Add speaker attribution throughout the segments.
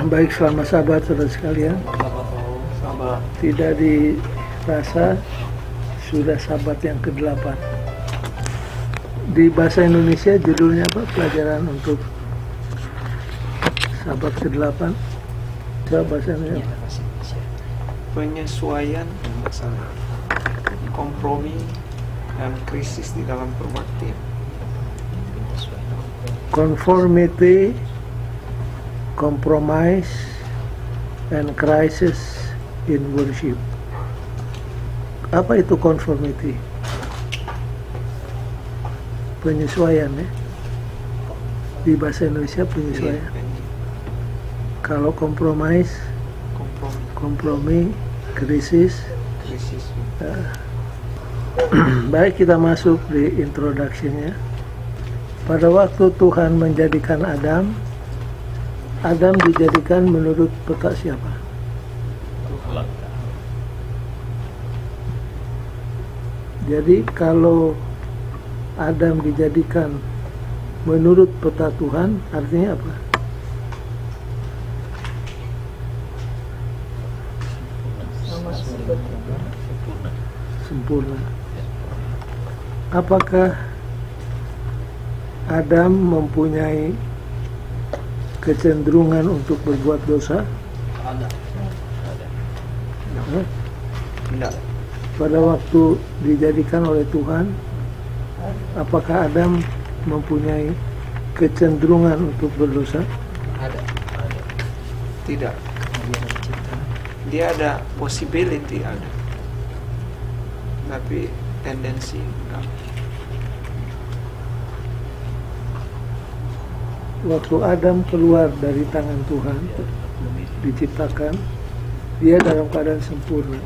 Speaker 1: Baik, selama sahabat saudara sekalian, tidak dirasa sudah sahabat yang ke-8. Di bahasa Indonesia judulnya apa? Pelajaran untuk sahabat ke-8. Coba bahasa Indonesia.
Speaker 2: Penyesuaian masalah, kompromi dan krisis di dalam perbaktian.
Speaker 1: Conformity, compromise, and crisis in worship. Apa itu conformity? Penyesuaian ya. Di bahasa Indonesia penyesuaian. Kalau compromise, kompromi, krisis. Baik, kita masuk di introduction-nya. Pada waktu Tuhan menjadikan Adam dijadikan menurut peta siapa? Jadi kalau Adam dijadikan menurut peta Tuhan, artinya apa? Sempurna. Apakah Adam mempunyai kecenderungan untuk berbuat dosa?
Speaker 2: Ada. Tidak.
Speaker 1: Pada waktu dijadikan oleh Tuhan, apakah Adam mempunyai kecenderungan untuk berdosa?
Speaker 2: Ada. Tidak. Dia ada possibility, ada. Tapi tendensi enggak.
Speaker 1: Waktu Adam keluar dari tangan Tuhan, diciptakan, dia dalam keadaan sempurna.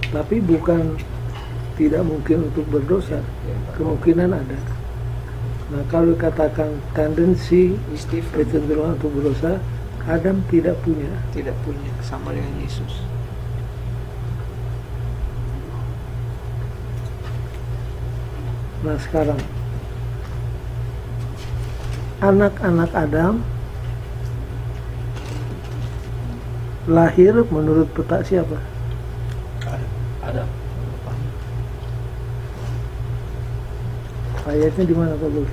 Speaker 1: Tapi bukan tidak mungkin untuk berdosa, kemungkinan ada. Nah, kalau dikatakan tendensi, kecenderungan untuk berdosa, Adam tidak punya.
Speaker 2: Tidak punya, sama dengan Yesus.
Speaker 1: Nah, sekarang anak-anak Adam lahir menurut peta siapa?
Speaker 2: Adam.
Speaker 1: Ayatnya di mana Pak Bos?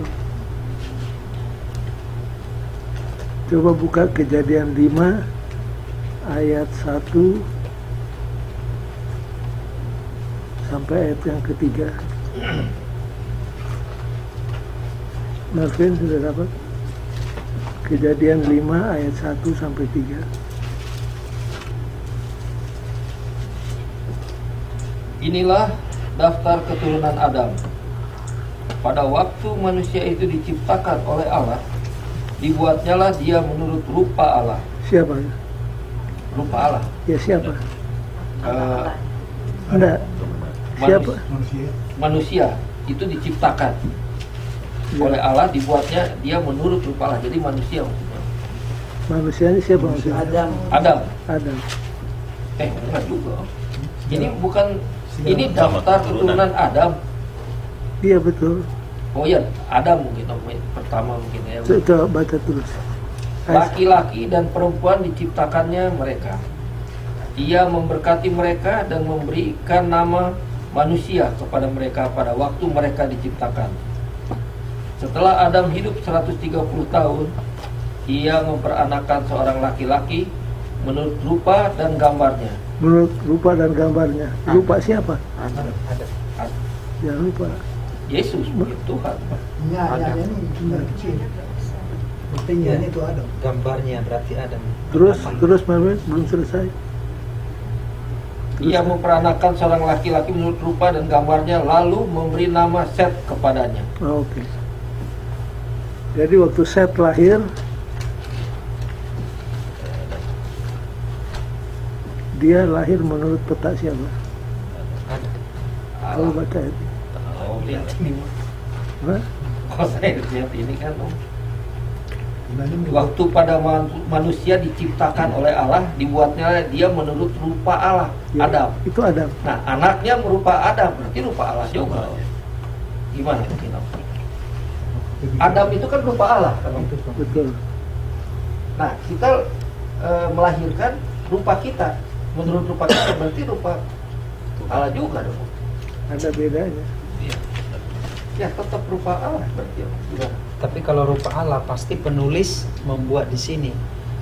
Speaker 1: Coba buka Kejadian 5 ayat 1 sampai ayat yang ketiga. Marvin sudah dapat? Kejadian 5 ayat 1 sampai 3.
Speaker 3: Inilah daftar keturunan Adam. Pada waktu manusia itu diciptakan oleh Allah, dibuatnyalah dia menurut rupa Allah.
Speaker 1: Siapa?
Speaker 3: Rupa Allah.
Speaker 1: Ya siapa? Enggak. Siapa?
Speaker 3: Manusia itu diciptakan oleh Allah, dibuatnya dia menurut rupa Allah. Jadi manusia maksudnya.
Speaker 1: Manusianya siapa maksudnya?
Speaker 3: Adam. Enggak juga. Ini bukan, ini daftar keturunan Adam.
Speaker 1: Iya betul.
Speaker 3: Oh iya, Adam mungkin pertama mungkin ya.
Speaker 1: Coba baca terus.
Speaker 3: Laki-laki dan perempuan diciptakannya mereka. Ia memberkati mereka dan memberikan nama manusia kepada mereka pada waktu mereka diciptakan. Setelah Adam hidup 130 tahun, ia memperanakan seorang laki-laki menurut rupa dan gambarnya.
Speaker 1: Menurut rupa dan gambarnya. Rupa siapa?
Speaker 2: Ada.
Speaker 1: Jangan lupa.
Speaker 3: Yesus, Tuhan.
Speaker 4: Buktinya itu ada. Gambarnya berarti ada.
Speaker 1: Terus Marvin belum selesai.
Speaker 3: Ia memperanakan seorang laki-laki menurut rupa dan gambarnya, lalu memberi nama Set kepadanya.
Speaker 1: Oke. Jadi waktu Set lahir, dia lahir menurut peta siapa? Kalau baca itu.
Speaker 3: Oh, lihat ini.
Speaker 1: Hah?
Speaker 3: Kalau saya lihat ini kan, waktu pada manusia diciptakan oleh Allah, dibuatnya dia menurut rupa Allah,
Speaker 1: Ya,
Speaker 3: Adam.
Speaker 1: itu Adam.
Speaker 3: Nah, anaknya merupa Adam, berarti rupa Allah juga. Gimana mungkin? Adam itu kan rupa Allah kan?
Speaker 1: Betul.
Speaker 3: Nah, kita melahirkan rupa kita. Menurut rupa kita berarti rupa Allah juga dong.
Speaker 1: Ada bedanya.
Speaker 3: Ya, tetap rupa Allah berarti. Ya.
Speaker 4: Tapi kalau rupa Allah pasti penulis membuat di sini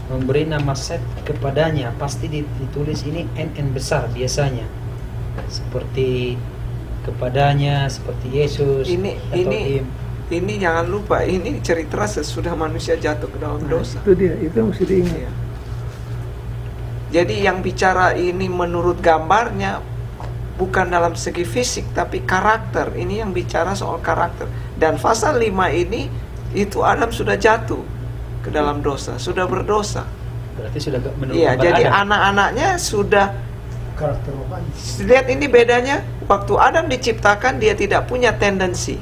Speaker 4: memberi nama Set kepadanya, pasti ditulis ini NN besar biasanya. Seperti kepadanya, seperti Yesus.
Speaker 2: Ini jangan lupa, ini cerita sesudah manusia jatuh ke dalam dosa.
Speaker 1: Itu dia, itu yang mesti diingat.
Speaker 2: Iya. Jadi yang bicara ini menurut gambarnya bukan dalam segi fisik tapi karakter. Ini yang bicara soal karakter. Dan pasal 5 ini itu Adam sudah jatuh ke dalam dosa, sudah berdosa.
Speaker 4: Berarti sudah menurut
Speaker 2: Iya,
Speaker 4: gambar
Speaker 2: jadi
Speaker 4: Adam.
Speaker 2: anak-anaknya sudah.
Speaker 1: Karakter rohani.
Speaker 2: Lihat ini bedanya. Waktu Adam diciptakan dia tidak punya tendensi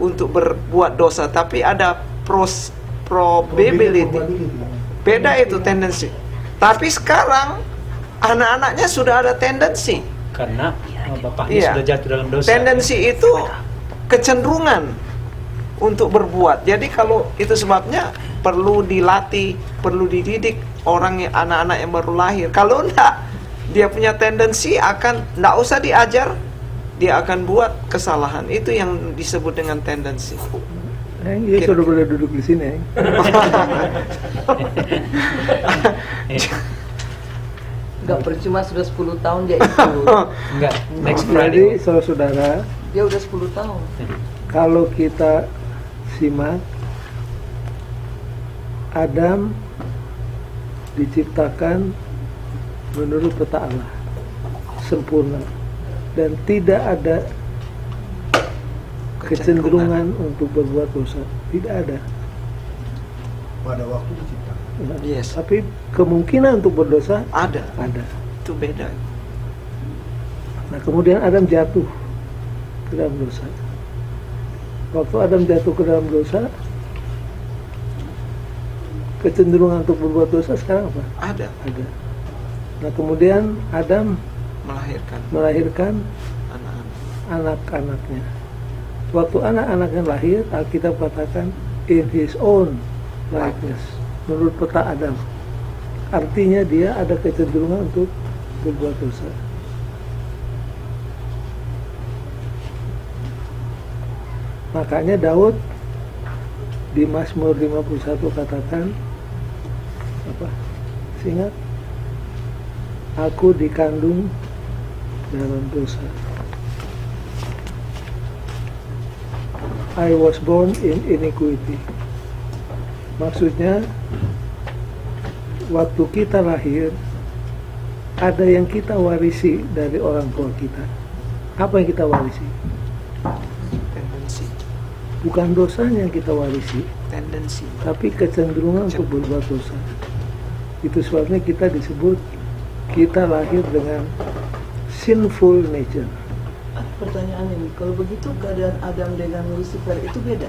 Speaker 2: untuk berbuat dosa, tapi ada probability. Beda itu tendensi. Tapi sekarang anak-anaknya sudah ada tendensi.
Speaker 4: Karena bapaknya
Speaker 2: Iya.
Speaker 4: sudah jatuh dalam dosa.
Speaker 2: Tendensi itu kecenderungan untuk berbuat. Jadi kalau itu sebabnya perlu dilatih, perlu dididik anak-anak yang baru lahir. Kalau enggak, dia punya tendensi akan enggak usah diajar, dia akan buat kesalahan. Itu yang disebut dengan tendensi.
Speaker 1: Dia sudah boleh duduk di sini.
Speaker 5: Enggak percuma sudah 10 tahun dia itu.
Speaker 4: Enggak, next
Speaker 1: Jadi
Speaker 4: Friday.
Speaker 1: saudara,
Speaker 5: Dia udah 10 tahun.
Speaker 1: kalau kita simak, Adam diciptakan menurut peta Allah, sempurna, dan tidak ada kecenderungan untuk berbuat dosa, tidak ada.
Speaker 6: Pada waktu diciptakan.
Speaker 2: Yes.
Speaker 1: Tapi kemungkinan untuk berdosa
Speaker 2: Ada.
Speaker 1: ada.
Speaker 2: Itu beda.
Speaker 1: Nah, kemudian Adam jatuh ke dalam dosa. Waktu Adam jatuh ke dalam dosa, kecenderungan untuk berbuat dosa sekarang apa?
Speaker 2: Ada.
Speaker 1: Ada. Nah, kemudian Adam melahirkan
Speaker 2: anak-anak.
Speaker 1: anak-anaknya. Waktu anak-anaknya lahir, Alkitab katakan in his own likeness, menurut peta Adam. Artinya dia ada kecenderungan untuk berbuat dosa. Makanya Daud di Mazmur 51 katakan apa? Ingat, aku dikandung dalam dosa. I was born in iniquity. Maksudnya, waktu kita lahir, ada yang kita warisi dari orang tua kita. Apa yang kita warisi?
Speaker 2: Tendensi.
Speaker 1: Bukan dosanya yang kita warisi,
Speaker 2: Tendensi.
Speaker 1: tapi kecenderungan untuk berbuat dosa. Itu sebabnya kita disebut kita lahir dengan sinful nature.
Speaker 5: Pertanyaan ini, kalau begitu keadaan Adam dengan Lucifer itu beda?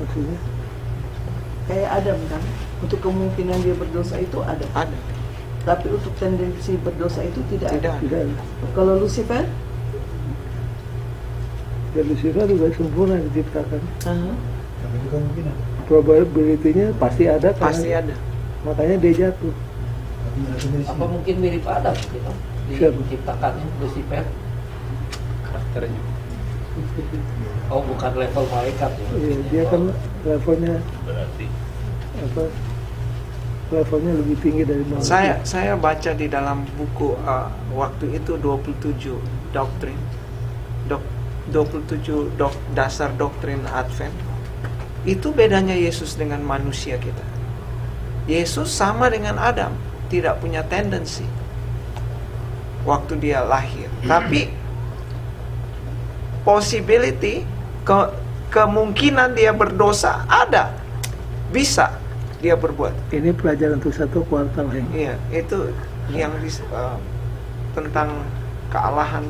Speaker 1: Maksudnya,
Speaker 5: Kayak Adam kan, untuk kemungkinan dia berdosa itu ada.
Speaker 2: Ada.
Speaker 5: Tapi untuk tendensi berdosa itu tidak ada.
Speaker 2: Tidak.
Speaker 1: tidak ada.
Speaker 5: Kalau Lucifer,
Speaker 1: Dan Lucifer juga sempurna diciptakan.
Speaker 6: Tapi itu kemungkinan.
Speaker 1: Probability-nya pasti ada.
Speaker 2: Pasti ada.
Speaker 1: Makanya dia jatuh.
Speaker 6: Tapi ada tendensi.
Speaker 3: Apa mungkin mirip Adam gitu?
Speaker 1: Siapa?
Speaker 3: Diciptakannya Lucifer.
Speaker 4: Karakternya.
Speaker 3: Oh, bukan level malaikat ya.
Speaker 1: Iya, dia kan levelnya
Speaker 3: Berarti
Speaker 1: apa? Levelnya lebih tinggi dari manusia.
Speaker 2: Saya baca di dalam buku waktu itu 27 doktrin. 27 dasar doktrin Advent. Itu bedanya Yesus dengan manusia kita. Yesus sama dengan Adam, tidak punya tendensi waktu dia lahir. Tapi possibility, kemungkinan dia berdosa ada. Bisa dia berbuat.
Speaker 1: Ini pelajaran untuk satu kuartal yang
Speaker 2: Iya, itu yang tentang kealahan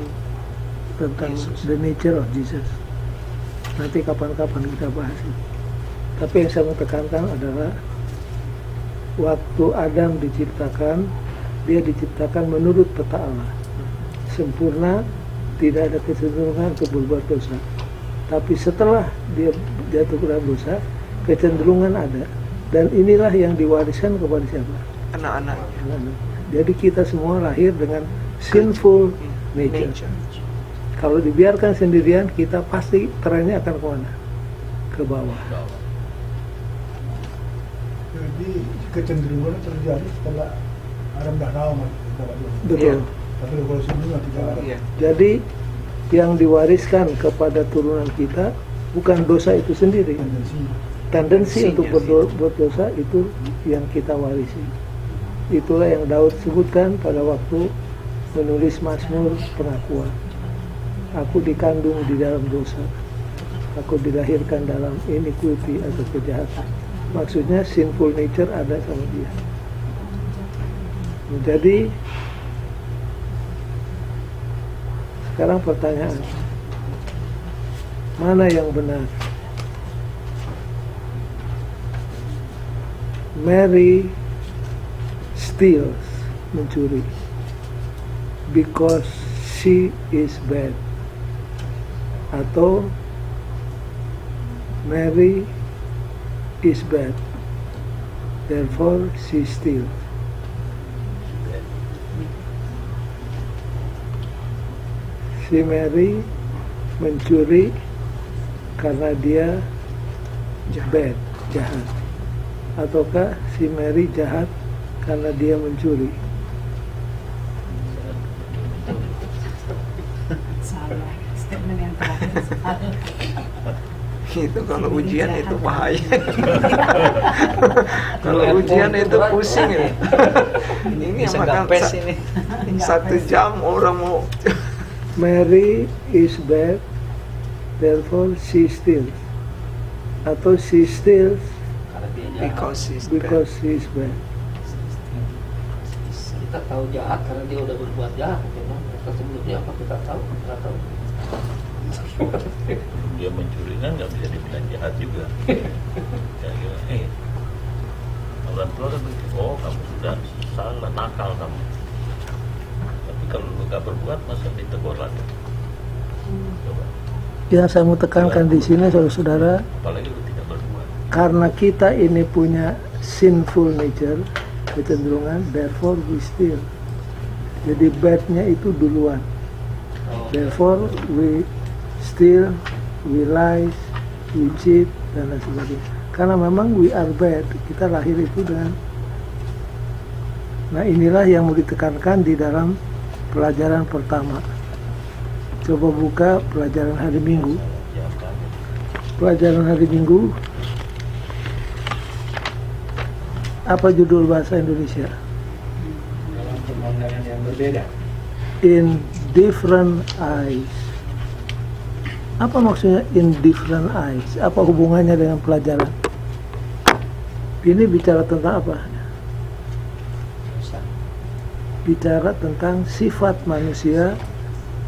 Speaker 1: tentang
Speaker 2: Yesus.
Speaker 1: the nature of Jesus. Nanti kapan-kapan kita bahas itu. Tapi yang saya mau tekankan adalah waktu Adam diciptakan, dia diciptakan menurut peta Allah, sempurna, tidak ada kecenderungan untuk berbuat dosa. Tapi setelah dia jatuh ke dalam dosa, kecenderungan ada. Dan inilah yang diwariskan kepada siapa?
Speaker 2: Anak-anaknya.
Speaker 1: Anak-anak. Jadi kita semua lahir dengan sinful nature. Kalau dibiarkan sendirian, kita pasti trennya akan kemana? Ke bawah.
Speaker 6: Jadi kecenderungan terjadi setelah Adam dah lama Bapak Dua.
Speaker 1: Betul.
Speaker 6: Tapi kalau sebelumnya tidak ada.
Speaker 2: Iya.
Speaker 1: Jadi yang diwariskan kepada turunan kita bukan dosa itu sendiri. Tendensi untuk berdosa itu yang kita warisi. Itulah yang Daud sebutkan pada waktu menulis Mazmur pengakuan. Aku dikandung di dalam dosa. Aku dilahirkan dalam iniquity atau kejahatan. Maksudnya sinful nature ada sama dia. Jadi sekarang pertanyaan, mana yang benar? Mary steals, mencuri, because she is bad, atau Mary is bad, therefore she steals. Si Mary mencuri karena dia bad, jahat, ataukah si Mary jahat karena dia mencuri?
Speaker 7: Salah, statement yang terakhir salah.
Speaker 2: Itu kalau ujian itu bahaya. Kalau ujian itu pusing ya. Ini
Speaker 4: Bisa
Speaker 2: makan
Speaker 4: gampes ini.
Speaker 2: 1 jam orang mau.
Speaker 1: Mary is bad, therefore she steals, atau she steals
Speaker 3: Karena dia jahat.
Speaker 2: Because
Speaker 1: because
Speaker 2: she's bad.
Speaker 1: she is bad.
Speaker 3: Kita tahu jahat karena dia udah berbuat jahat. Memang kita sebelumnya apa kita tahu? Nggak tahu.
Speaker 8: Dia mencuri kan nggak bisa dibilang jahat juga. Kira-kira, orang tua kan begitu, oh kamu sudah salah, nakal kamu. Tapi kalau lu nggak berbuat, masa ditegur lagi? Coba,
Speaker 1: Yang saya mau tekankan di sini, saudara-saudara,
Speaker 8: apalagi lu tidak berbuat.
Speaker 1: karena kita ini punya sinful nature, kecenderungan, therefore we steal. Jadi badnya itu duluan. Therefore we steal, we lies, we cheat, dan lain sebagainya. Karena memang we are bad, kita lahir itu dengan. Nah inilah yang mau ditekankan di dalam pelajaran pertama. Coba buka pelajaran hari Minggu. Pelajaran hari Minggu. Apa judul bahasa Indonesia?
Speaker 9: Dalam pemandangan yang berbeda.
Speaker 1: In different eyes. Apa maksudnya in different eyes? Apa hubungannya dengan pelajaran? Ini bicara tentang apa? Bicara tentang sifat manusia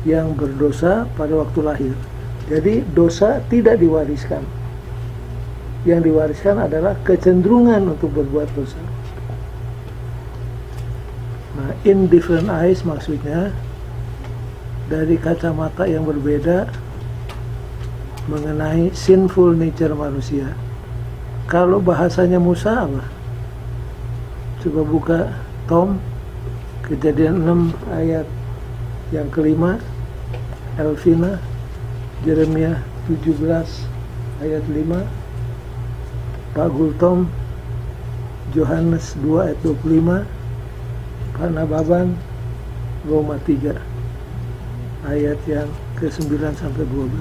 Speaker 1: yang berdosa pada waktu lahir. Jadi dosa tidak diwariskan. Yang diwariskan adalah kecenderungan untuk berbuat dosa. Nah, in different eyes maksudnya dari kacamata yang berbeda mengenai sinful nature manusia. Kalau bahasanya Musa apa? Coba buka Tom, Kejadian 6 ayat yang kelima, Elvina, Yeremia 17 ayat 5, Pak Gultom, Yohanes 2 ayat 25, Pak Nababan, Roma 3 ayat yang ke-9 sampai 12.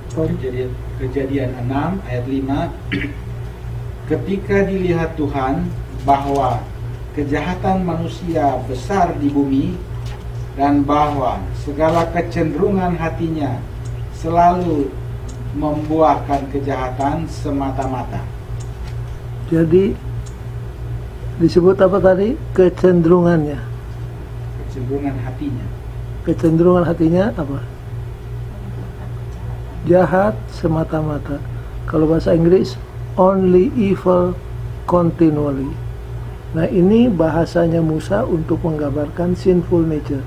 Speaker 1: Tom,
Speaker 9: Kejadian 6 ayat 5. Ketika dilihat Tuhan bahwa kejahatan manusia besar di bumi dan bahwa segala kecenderungan hatinya selalu membuahkan kejahatan semata-mata.
Speaker 1: jadi disebut apa tadi? Kecenderungannya.
Speaker 9: Kecenderungan hatinya.
Speaker 1: Kecenderungan hatinya apa? Jahat semata-mata. Kalau bahasa Inggris, only evil continually. Nah ini bahasanya Musa untuk menggambarkan sinful nature.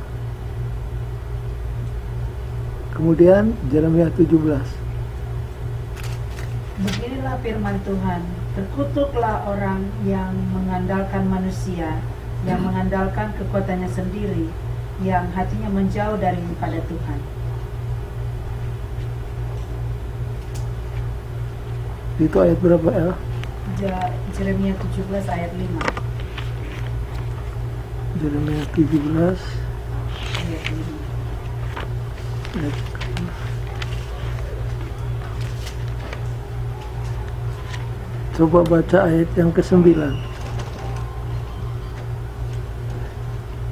Speaker 1: Kemudian Yeremia 17.
Speaker 7: Beginilah Beginilah firman Tuhan, terkutuklah orang yang mengandalkan manusia, yang mengandalkan kekuatannya sendiri, yang hatinya menjauh daripada Tuhan.
Speaker 1: Itu ayat berapa ya?
Speaker 7: Jeremia 17 ayat 5.
Speaker 1: Jeremia 17
Speaker 7: Ayat 5.
Speaker 1: ayat. Coba baca ayat yang ke-9.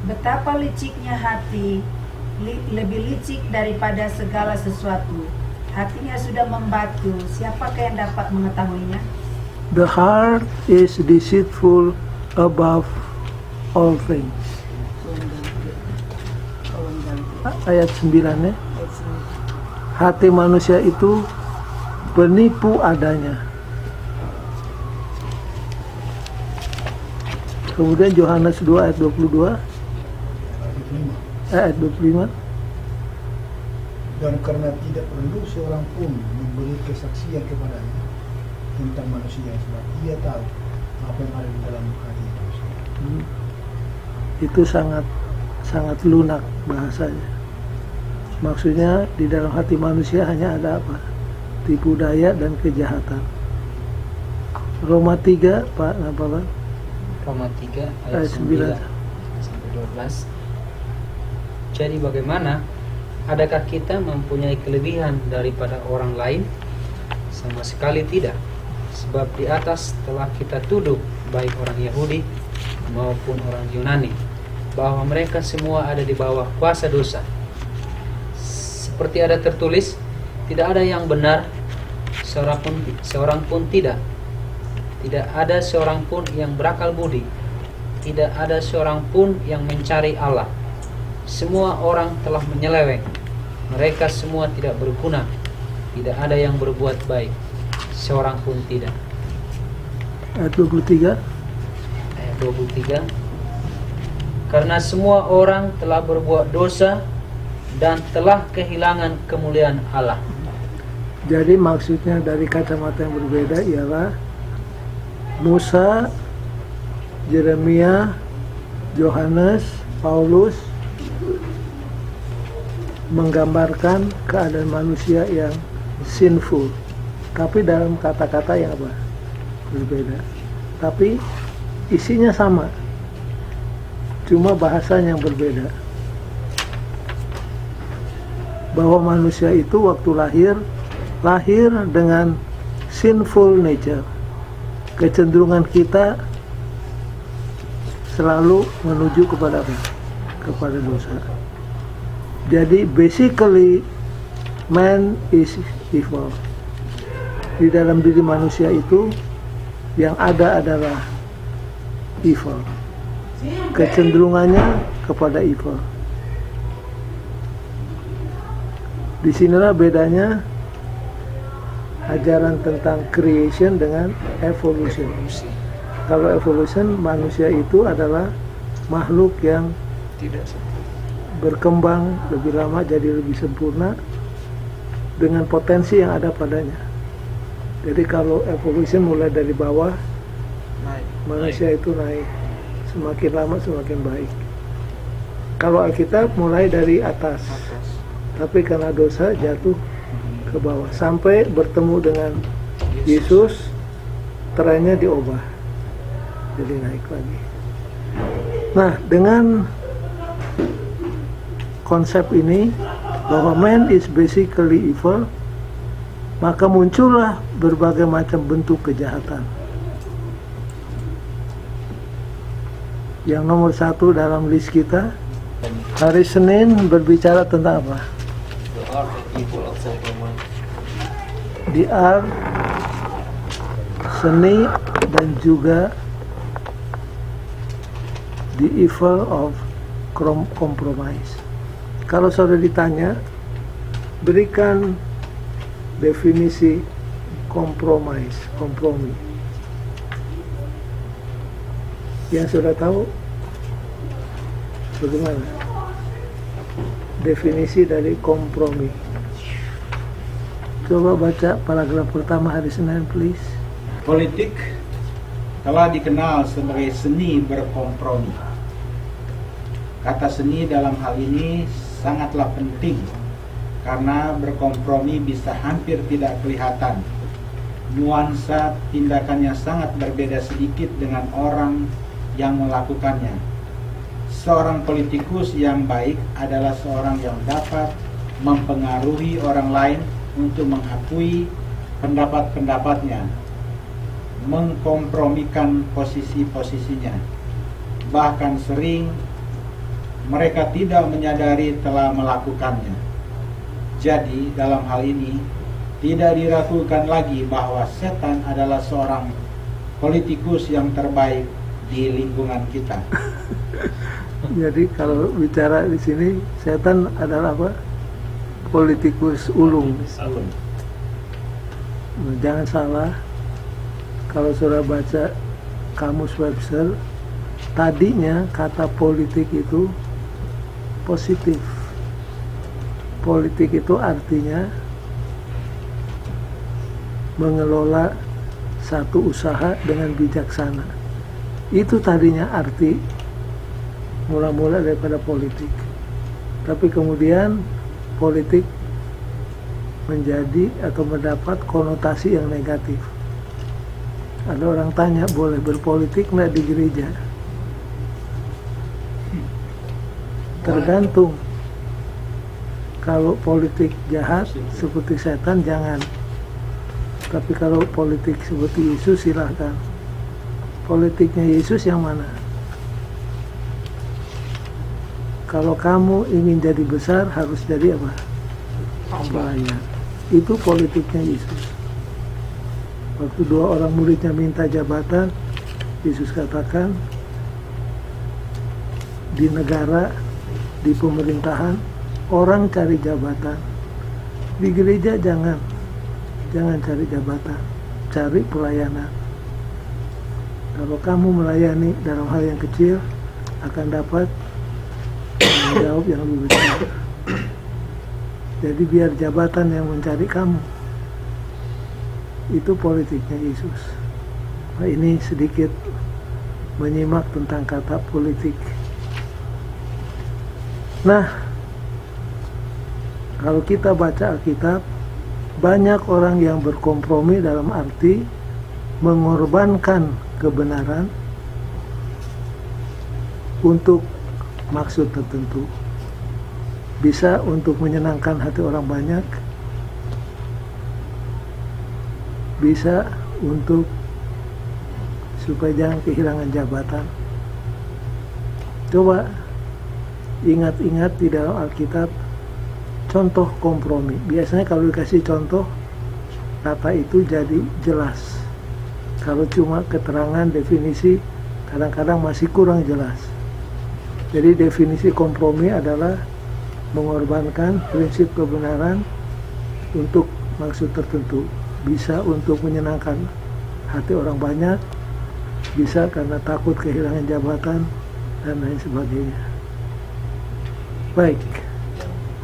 Speaker 7: Betapa liciknya hati, lebih licik daripada segala sesuatu. Hatinya sudah membatu, siapakah yang dapat mengetahuinya?
Speaker 1: The heart is deceitful above all things. Ayat 9 ya. Hati manusia itu penipu adanya. Kemudian Yohanes 2 ayat 22 ayat 25.
Speaker 6: Dan karena tidak perlu seorang pun memberi kesaksian kepadanya tentang manusia, sebab ia tahu apa yang ada di dalam hati manusia.
Speaker 1: Itu sangat lunak bahasanya. Maksudnya di dalam hati manusia hanya ada apa? Tipu daya dan kejahatan. Roma 3 Pak apa?
Speaker 4: Roma 3 ayat 9 sampai 12. Jadi bagaimana? Adakah kita mempunyai kelebihan daripada orang lain? Sama sekali tidak. Sebab di atas telah kita tuduh baik orang Yahudi maupun orang Yunani bahwa mereka semua ada di bawah kuasa dosa. Seperti ada tertulis, tidak ada yang benar, seorang pun tidak. Tidak ada seorang pun yang berakal budi. Tidak ada seorang pun yang mencari Allah. Semua orang telah menyeleweng. Mereka semua tidak berguna. Tidak ada yang berbuat baik, seorang pun tidak.
Speaker 1: Ayat 23.
Speaker 4: Ayat 23. Karena semua orang telah berbuat dosa dan telah kehilangan kemuliaan Allah.
Speaker 1: Jadi maksudnya dari kacamata yang berbeda ialah Musa, Yeremia, Yohanes, Paulus menggambarkan keadaan manusia yang sinful, tapi dalam kata-kata yang apa? Berbeda. Tapi isinya sama, cuma bahasanya yang berbeda. Bahwa manusia itu waktu lahir dengan sinful nature. Kecenderungan kita selalu menuju kepada apa? Kepada dosa. Jadi basically man is evil. Di dalam diri manusia itu yang ada adalah evil. Kecenderungannya kepada evil. Disinilah bedanya ajaran tentang creation dengan evolution. Kalau evolution, manusia itu adalah makhluk yang
Speaker 2: Tidak
Speaker 1: berkembang lebih lama jadi lebih sempurna dengan potensi yang ada padanya. Jadi kalau evolution mulai dari bawah,
Speaker 2: naik.
Speaker 1: manusia itu naik, semakin lama semakin baik. Kalau Alkitab mulai dari atas, tapi karena dosa jatuh ke bawah sampai bertemu dengan Yesus, trennya diubah jadi naik lagi. Nah, dengan konsep ini bahwa man is basically evil, maka muncullah berbagai macam bentuk kejahatan. Yang nomor satu dalam list kita hari Senin berbicara tentang apa?
Speaker 3: The art and evil of compromise.
Speaker 1: The art, seni, dan juga the evil of compromise. Kalau saudara ditanya, berikan definisi kompromi. Yang sudah tahu bagaimana definisi dari kompromi? Coba baca paragraf pertama hari Senin, please.
Speaker 9: Politik telah dikenal sebagai seni berkompromi. Kata seni dalam hal ini sangatlah penting karena berkompromi bisa hampir tidak kelihatan. Nuansa tindakannya sangat berbeda sedikit dengan orang yang melakukannya. Seorang politikus yang baik adalah seorang yang dapat mempengaruhi orang lain untuk mengakui pendapat-pendapatnya, mengkompromikan posisi-posisinya. Bahkan sering mereka tidak menyadari telah melakukannya. Jadi dalam hal ini tidak diragukan lagi bahwa setan adalah seorang politikus yang terbaik di lingkungan kita.
Speaker 1: Jadi kalau bicara di sini, setan adalah apa? Politikus ulung. Jangan salah, kalau saudara baca kamus Webster, tadinya kata politik itu positif. Politik itu artinya mengelola satu usaha dengan bijaksana. Itu tadinya arti mula-mula daripada politik. Tapi kemudian politik menjadi atau mendapat konotasi yang negatif. Ada orang tanya, boleh berpolitik nggak di gereja? Tergantung. Kalau politik jahat seperti setan, jangan. Tapi kalau politik seperti Yesus, silahkan. Politiknya Yesus yang mana? Kalau kamu ingin jadi besar, harus jadi apa? Pelayan. Itu politiknya Yesus. Waktu dua orang muridnya minta jabatan, Yesus katakan, di negara, di pemerintahan, orang cari jabatan. Di gereja jangan cari jabatan, cari pelayanan. Kalau kamu melayani dalam hal yang kecil, akan dapat tanggung jawab yang lebih besar. Jadi biar jabatan yang mencari kamu. Itu politiknya Yesus. Nah, ini sedikit menyimak tentang kata politik. Nah, kalau kita baca Alkitab, banyak orang yang berkompromi dalam arti mengorbankan kebenaran untuk maksud tertentu. Bisa untuk menyenangkan hati orang banyak, bisa untuk supaya jangan kehilangan jabatan. Coba ingat-ingat di dalam Alkitab contoh kompromi. Biasanya kalau dikasih contoh, kata itu jadi jelas. Kalau cuma keterangan, definisi, kadang-kadang masih kurang jelas. Jadi definisi kompromi adalah mengorbankan prinsip kebenaran untuk maksud tertentu. Bisa untuk menyenangkan hati orang banyak, bisa karena takut kehilangan jabatan, dan lain sebagainya. Baik,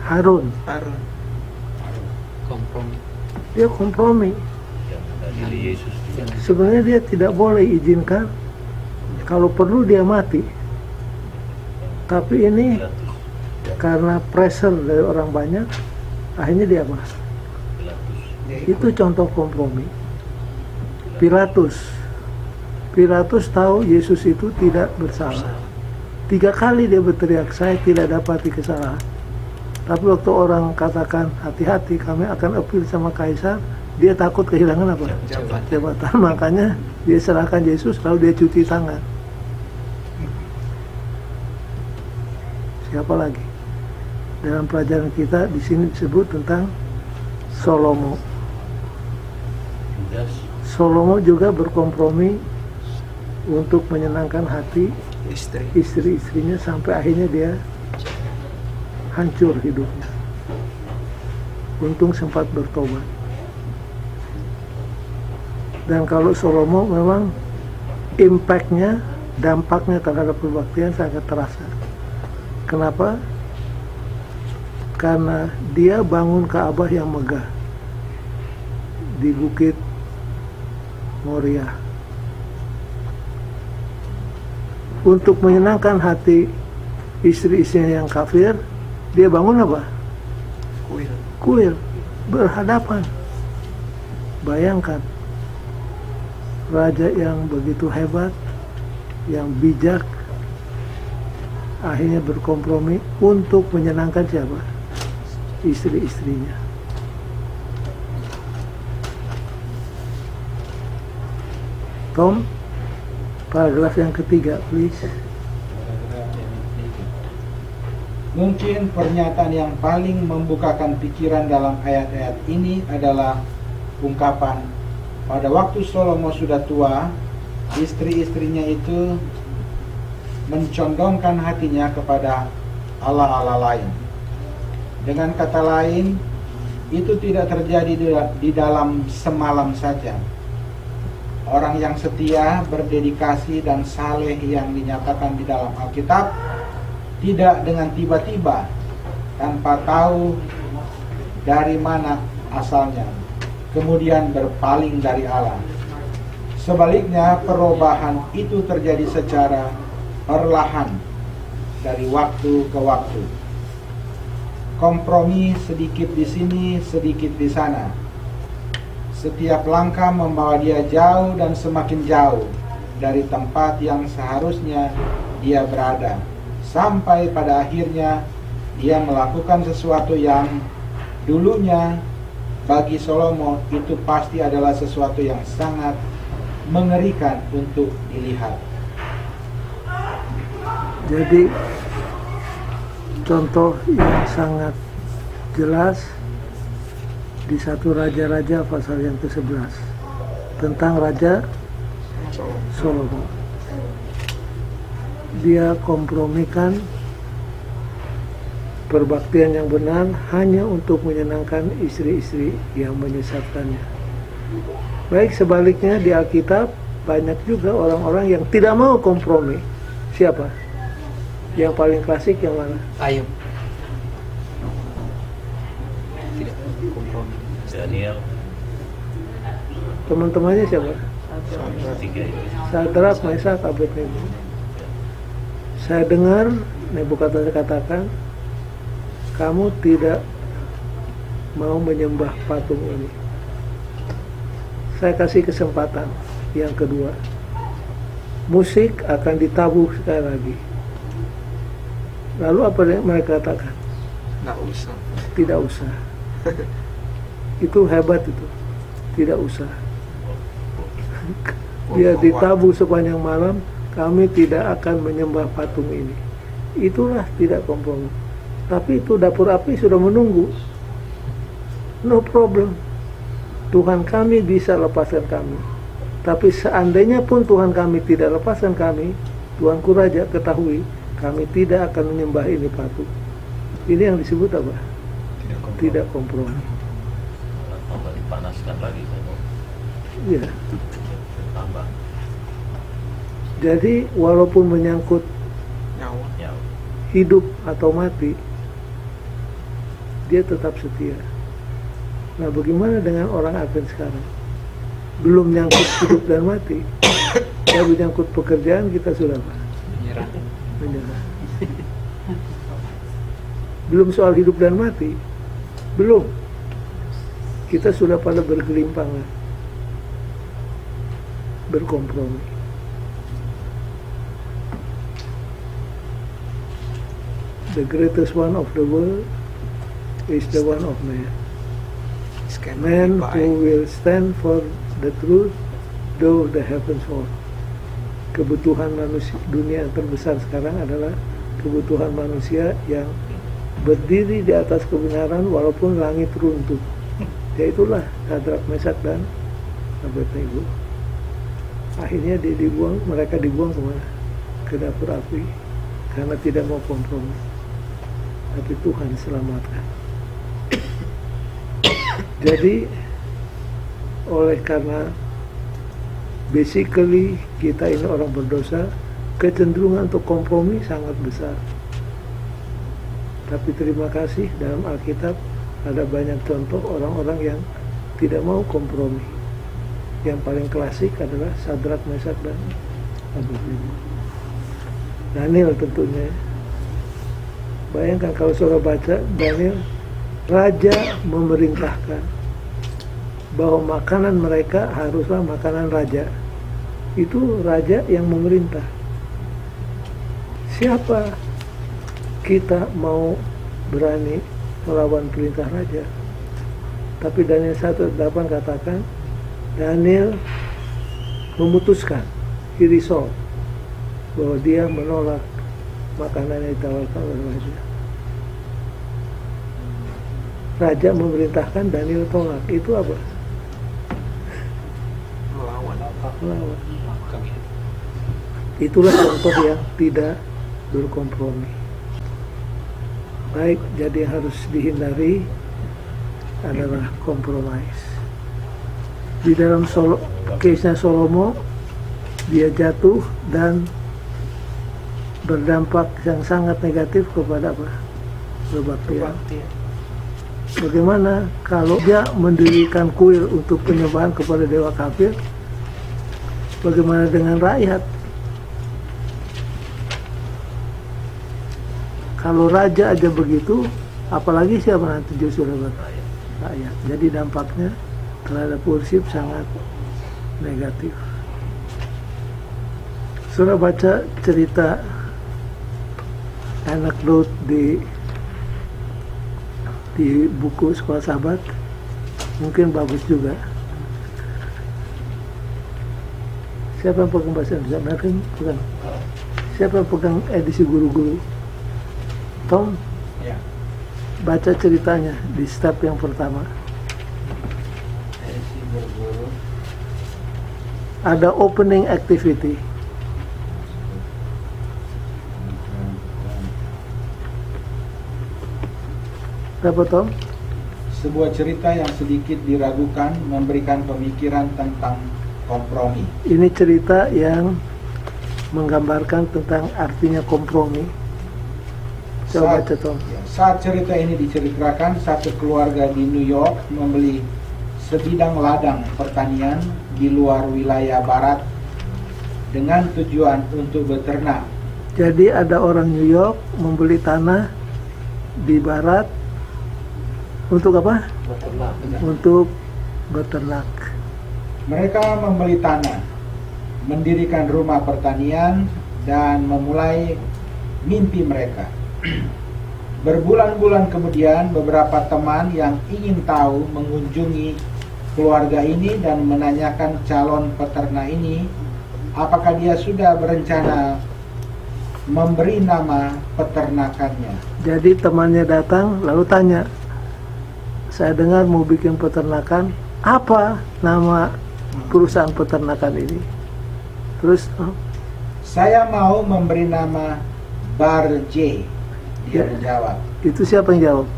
Speaker 1: Harun.
Speaker 4: Kompromi.
Speaker 1: Dia kompromi.
Speaker 8: Diri Yesus juga.
Speaker 1: Sebenarnya dia tidak boleh izinkan, kalau perlu dia mati. Tapi ini karena pressure dari orang banyak, akhirnya dia apa? Itu contoh kompromi. Pilatus tahu Yesus itu tidak bersalah. 3 kali dia berteriak, saya tidak dapati kesalahan. Tapi waktu orang katakan, hati-hati kami akan appeal sama Kaisar, dia takut kehilangan apa? Jabatan. Makanya dia serahkan Yesus, lalu dia cuci tangan. Siapa lagi? Dalam pelajaran kita di sini disebut tentang Salomo. Salomo juga berkompromi untuk menyenangkan hati istri-istrinya sampai akhirnya dia hancur hidupnya. Untung sempat bertobat. Dan kalau Salomo memang impactnya, dampaknya terhadap kebaktian sangat terasa. Kenapa? Karena dia bangun Ka'bah yang megah. di Bukit Moria. Untuk menyenangkan hati istri-istrinya yang kafir, dia bangun apa? Kuil berhadapan. Bayangkan, raja yang begitu hebat, yang bijak, akhirnya berkompromi untuk menyenangkan siapa? Istri-istrinya. Tom, paragraf yang ketiga, please.
Speaker 9: Mungkin pernyataan yang paling membukakan pikiran dalam ayat-ayat ini adalah ungkapan, pada waktu Salomo sudah tua, istri-istrinya itu mencondongkan hatinya kepada Allah-Allah lain. Dengan kata lain, itu tidak terjadi di dalam semalam saja. Orang yang setia, berdedikasi, dan saleh yang dinyatakan di dalam Alkitab tidak dengan tiba-tiba, tanpa tahu dari mana asalnya, kemudian berpaling dari Allah. Sebaliknya, perubahan itu terjadi secara perlahan dari waktu ke waktu. Kompromi sedikit di sini, sedikit di sana. Setiap langkah membawa dia jauh dan semakin jauh dari tempat yang seharusnya dia berada, sampai pada akhirnya dia melakukan sesuatu yang dulunya bagi Salomo itu pasti adalah sesuatu yang sangat mengerikan untuk dilihat.
Speaker 1: Jadi contoh yang sangat jelas di 1 Raja-Raja pasal yang ke-11 tentang Raja Salomo. Dia kompromikan perbaktian yang benar hanya untuk menyenangkan istri-istri yang menyesatkannya. Baik sebaliknya, di Alkitab banyak juga orang-orang yang tidak mau kompromi. Siapa? Yang paling klasik yang mana?
Speaker 4: Ayub.
Speaker 8: Daniel.
Speaker 1: Teman-temannya siapa?
Speaker 8: Tiga itu.
Speaker 1: Sadrak, Mesak, Abednego. Saya dengar Nebukadnezar katakan, kamu tidak mau menyembah patung ini. Saya kasih kesempatan yang kedua. Musik akan ditabuh sekali lagi. Lalu apa yang mereka katakan?
Speaker 2: Nggak usah.
Speaker 1: Tidak usah. Itu hebat itu. Tidak usah. Dia ditabuh sepanjang malam, kami tidak akan menyembah patung ini. Itulah tidak kompromi. Tapi itu dapur api sudah menunggu. No problem. Tuhan kami bisa lepaskan kami. Tapi seandainya pun Tuhan kami tidak lepaskan kami, Tuanku Raja, ketahui, kami tidak akan menyembah ini patung. Ini yang disebut apa? Tidak kompromi.
Speaker 8: Tambah dipanaskan lagi kan?
Speaker 1: Iya.
Speaker 8: Tambah
Speaker 1: Jadi walaupun menyangkut
Speaker 2: Nyawa.
Speaker 1: hidup atau mati, dia tetap setia. Nah, bagaimana dengan orang Advent sekarang? Belum nyangkut hidup dan mati, baru nyangkut pekerjaan kita sudah apa? Menyerah. Belum soal hidup dan mati, belum. Kita sudah pada bergelimpangan, berkompromi. The greatest one of the world is the one of man. Man who will stand for the truth, though the heavens fall. Kebutuhan manusia, dunia yang terbesar sekarang adalah kebutuhan manusia yang berdiri di atas kebenaran walaupun langit runtuh. Yaitulah Sadrak, Mesak, dan Abednego. Akhirnya mereka dibuang kemana? Ke dapur api, karena tidak mau kompromi. Tapi Tuhan selamatkan. Jadi oleh karena basically kita ini orang berdosa, kecenderungan untuk kompromi sangat besar. Tapi terima kasih, dalam Alkitab ada banyak contoh orang-orang yang tidak mau kompromi. Yang paling klasik adalah Sadrak, Mesak, dan Abednego. Daniel tentunya. Bayangkan kalau saudara baca Daniel, raja memerintahkan bahwa makanan mereka haruslah makanan raja. Itu raja yang memerintah. Siapa kita mau berani melawan perintah raja? Tapi Daniel 1:8 katakan, Daniel memutuskan, he resolved, bahwa dia menolak makanan yang ditawarkan oleh raja. Raja memerintahkan, Daniel tolak. Itu apa? Melawan. Itulah contoh yang tidak berkompromi. Baik, jadi yang harus dihindari adalah kompromis. Di dalam case-nya Salomo, dia jatuh dan berdampak yang sangat negatif kepada apa? Kebaktian. Bagaimana kalau dia mendirikan kuil untuk penyembahan kepada dewa kafir? Bagaimana dengan rakyat? Kalau raja aja begitu, apalagi siapa nanti justru rakyat. Jadi dampaknya terhadap worship sangat negatif. Saudara baca cerita anekdot di buku Sekolah Sahabat, mungkin bagus juga. Siapa yang pegang bahasa Indonesia? Mereka pegang. Siapa yang pegang edisi guru-guru? Tom?
Speaker 9: Ya.
Speaker 1: Baca ceritanya di step yang pertama. Ada opening activity. Dapat Tom?
Speaker 9: Sebuah cerita yang sedikit diragukan memberikan pemikiran tentang kompromi.
Speaker 1: Ini cerita yang menggambarkan tentang artinya kompromi. Coba baca Tom.
Speaker 9: Saat cerita ini diceritakan, satu keluarga di New York membeli sebidang ladang pertanian di luar wilayah barat dengan tujuan untuk beternak.
Speaker 1: Jadi ada orang New York membeli tanah di barat untuk apa?
Speaker 3: Beternak.
Speaker 1: Untuk beternak.
Speaker 9: Mereka membeli tanah, mendirikan rumah pertanian, dan memulai mimpi mereka. Berbulan-bulan kemudian, beberapa teman yang ingin tahu mengunjungi keluarga ini dan menanyakan calon peternak ini apakah dia sudah berencana memberi nama peternakannya.
Speaker 1: Jadi temannya datang lalu tanya, saya dengar mau bikin peternakan, apa nama perusahaan peternakan ini? Terus
Speaker 9: saya mau memberi nama Bar J. Dia menjawab.
Speaker 1: Itu siapa yang jawab?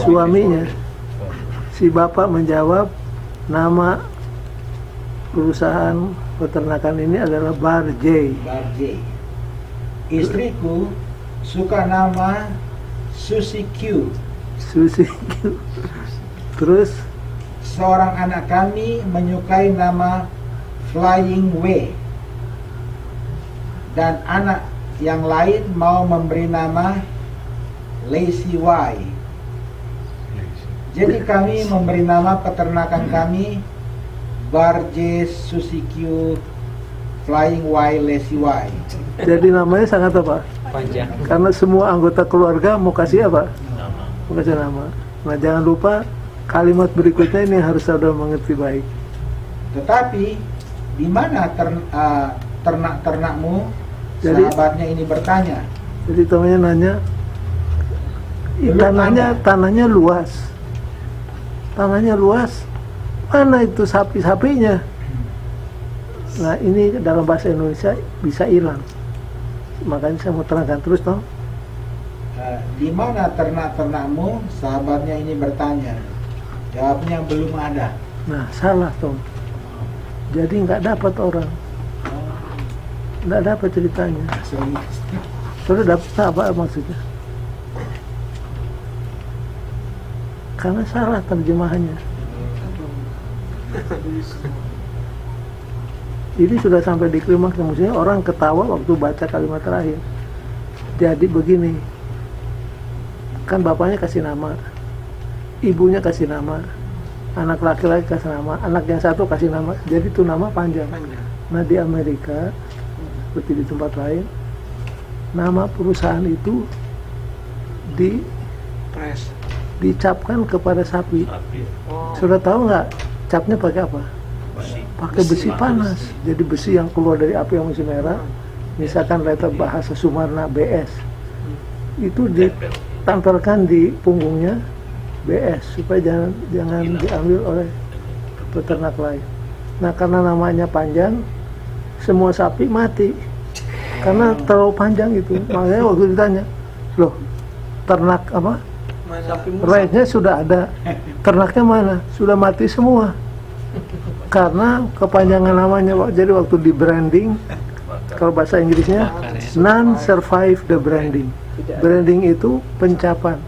Speaker 1: Suaminya. Si bapak menjawab, nama perusahaan peternakan ini adalah Bar J.
Speaker 9: Bar J. Istriku suka nama Susi Q.
Speaker 1: Susi Q. Terus
Speaker 9: seorang anak kami menyukai nama Flying W. Dan anak yang lain mau memberi nama Lazy Y. Jadi kami memberi nama peternakan kami Bar J, Susi Q, Flying Y, Lazy Y.
Speaker 1: jadi namanya sangat apa?
Speaker 4: Panjang.
Speaker 1: Karena semua anggota keluarga mau kasih apa? Mau kasih nama. Nah jangan lupa kalimat berikutnya ini harus saudara mengerti baik.
Speaker 9: Tetapi di mana ternak-ternakmu?
Speaker 1: Jadi-
Speaker 9: Sahabatnya ini bertanya.
Speaker 1: Jadi temannya nanya, tanahnya luas. Tanahnya luas. Mana itu sapi-sapinya? Nah ini dalam bahasa Indonesia bisa hilang. Makanya saya mau terangkan terus toh.
Speaker 9: Di mana ternak-ternakmu? Sahabatnya ini bertanya. Jawabnya belum ada.
Speaker 1: Nah salah Tom. Jadi nggak dapat orang. Nggak dapat ceritanya. Terus dapat apa maksudnya? Karena salah terjemahannya. Ini sudah sampai di klimaks, maksudnya orang ketawa waktu baca kalimat terakhir. Jadi begini, kan bapaknya kasih nama, ibunya kasih nama, anak laki-laki kasih nama, anak yang satu kasih nama, jadi itu nama panjang. Nah di Amerika, seperti di tempat lain, nama perusahaan itu
Speaker 2: Press.
Speaker 1: dicapkan kepada sapi.
Speaker 8: Tapi
Speaker 2: Oh.
Speaker 1: Sudah tahu nggak capnya pakai apa?
Speaker 8: besi.
Speaker 1: Pakai besi panas. Jadi besi yang keluar dari api yang masih merah. Misalkan letter bahasa Sumarna BS, itu ditampilkan di punggungnya BS supaya jangan diambil oleh peternak lain. Nah karena namanya panjang, semua sapi mati karena terlalu panjang itu. Makanya waktu ditanya, loh ternak apa? Raisnya sudah ada, ternaknya mana? Sudah mati semua. Karena kepanjangan namanya, jadi waktu di branding, kalau bahasa Inggrisnya non-survive the branding. Branding itu pencapan.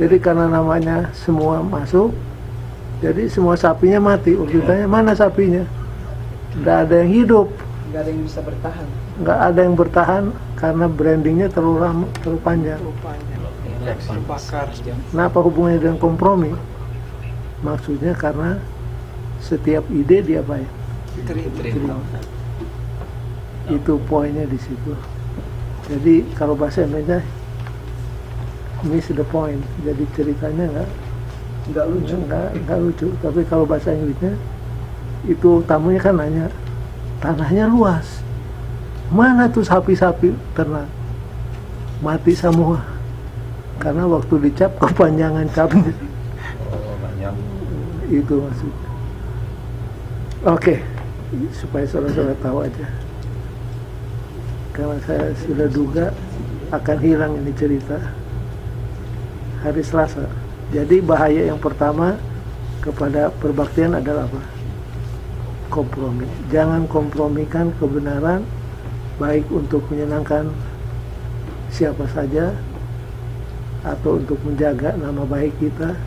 Speaker 1: Jadi karena namanya semua masuk, jadi semua sapinya mati. Waktu ditanya mana sapinya? Nggak ada yang hidup.
Speaker 5: Nggak ada yang bisa bertahan.
Speaker 1: Nggak ada yang bertahan karena brandingnya terlalu lama, terlalu panjang.
Speaker 2: Terbakar.
Speaker 1: Nah apa hubungannya dengan kompromi? Maksudnya karena setiap ide dia apa ya? Terima. Itu poinnya di situ. Jadi kalau bahasa Indonesia miss the point. Jadi ceritanya nggak lucu. Tapi kalau bahasa Inggrisnya itu tamunya kan nanya, tanahnya luas, mana tuh sapi-sapi ternak? Mati semua karena waktu dicap kepanjangan capnya. Itu maksudnya. Oke, supaya saudara-saudara tahu aja, karena saya sudah duga akan hilang ini cerita hari Selasa. Jadi bahaya yang pertama kepada perbaktian adalah apa? Kompromi. Jangan kompromikan kebenaran, baik untuk menyenangkan siapa saja atau untuk menjaga nama baik kita.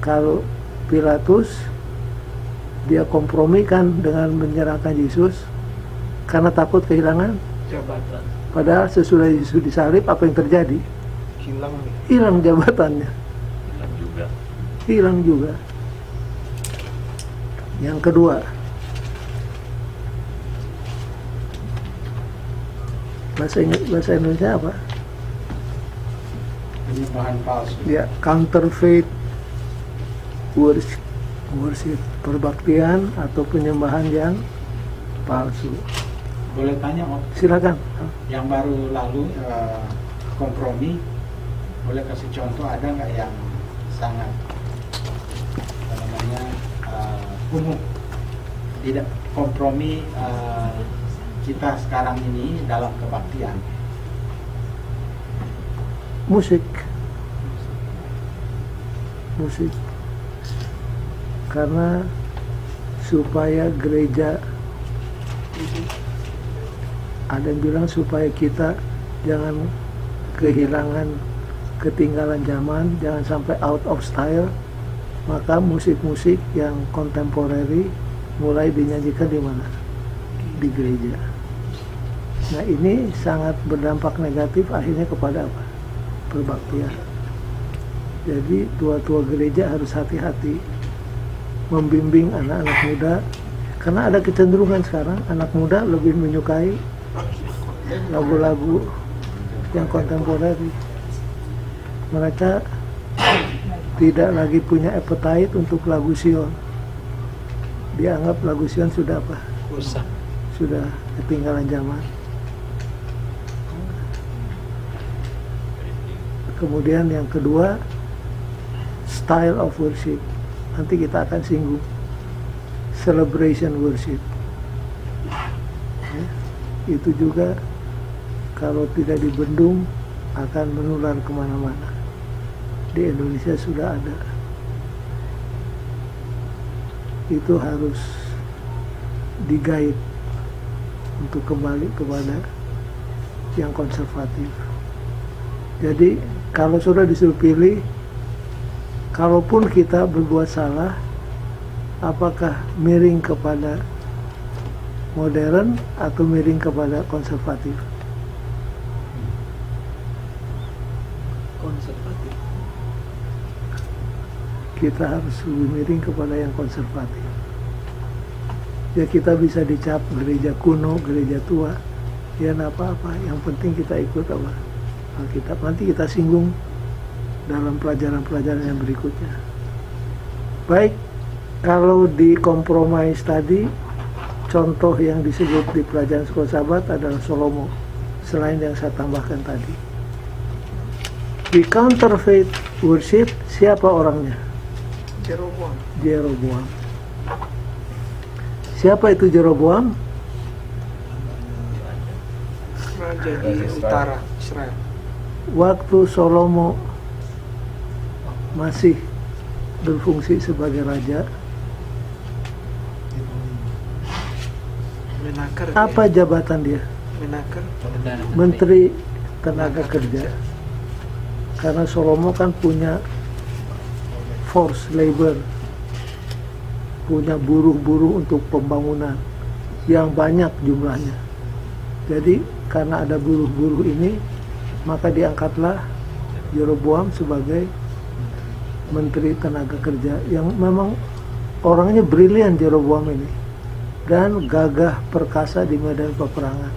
Speaker 1: Kalau Pilatus, dia kompromikan dengan menyerahkan Yesus karena takut kehilangan
Speaker 2: Jabatan.
Speaker 1: Padahal sesudah Yesus disalib, apa yang terjadi? Hilang jabatannya. Hilang juga. Yang kedua, bahasa Indonesia apa?
Speaker 9: Penyembahan palsu.
Speaker 1: Ya, counterfeit worship, perbaktian atau penyembahan yang palsu.
Speaker 9: Boleh tanya Om?
Speaker 1: Silakan.
Speaker 9: Yang baru lalu kompromi, boleh kasih contoh ada nggak yang sangat apa namanya kumuh, tidak kompromi kita sekarang ini dalam kebaktian?
Speaker 1: Musik. Karena supaya gereja, ada yang bilang supaya kita jangan ketinggalan zaman, jangan sampai out of style, maka musik-musik yang kontemporeri mulai dinyanyikan di mana? Di gereja. Nah ini sangat berdampak negatif akhirnya kepada apa? Perbaktian. Jadi tua-tua gereja harus hati-hati membimbing anak-anak muda, karena ada kecenderungan sekarang anak muda lebih menyukai lagu-lagu yang kontemporeri. Mereka tidak lagi punya appetite untuk lagu Sion. Dianggap lagu Sion sudah apa? Sudah ketinggalan zaman. Kemudian yang kedua, style of worship. Nanti kita akan singgung celebration worship. Ya, itu juga kalau tidak dibendung akan menular kemana-mana. Di Indonesia sudah ada. Itu harus digait untuk kembali kepada yang konservatif. Jadi kalau sudah disuruh pilih, kalaupun kita berbuat salah, apakah miring kepada modern atau miring kepada konservatif?
Speaker 2: Konservatif.
Speaker 1: Kita harus lebih miring kepada yang konservatif. Ya kita bisa dicap gereja kuno, gereja tua, ya nggak apa-apa. Yang penting kita ikut apa? Alkitab. Nanti kita singgung dalam pelajaran-pelajaran yang berikutnya. Baik, kalau di kompromis tadi, contoh yang disebut di pelajaran sekolah sahabat adalah Salomo, selain yang saya tambahkan tadi. Di counterfeit worship, siapa orangnya?
Speaker 2: Jeroboam.
Speaker 1: Jeroboam. Siapa itu Jeroboam?
Speaker 2: Raja di utara Israel.
Speaker 1: Waktu Salomo masih berfungsi sebagai raja,
Speaker 2: Menaker.
Speaker 1: apa jabatan dia?
Speaker 2: Menaker.
Speaker 1: Menteri Tenaga Kerja. Karena Salomo kan punya force labor, punya buruh-buruh untuk pembangunan yang banyak jumlahnya. Jadi karena ada buruh-buruh ini, maka diangkatlah Jeroboam sebagai Menteri Tenaga Kerja, yang memang orangnya brilian Jeroboam ini, dan gagah perkasa di medan peperangan.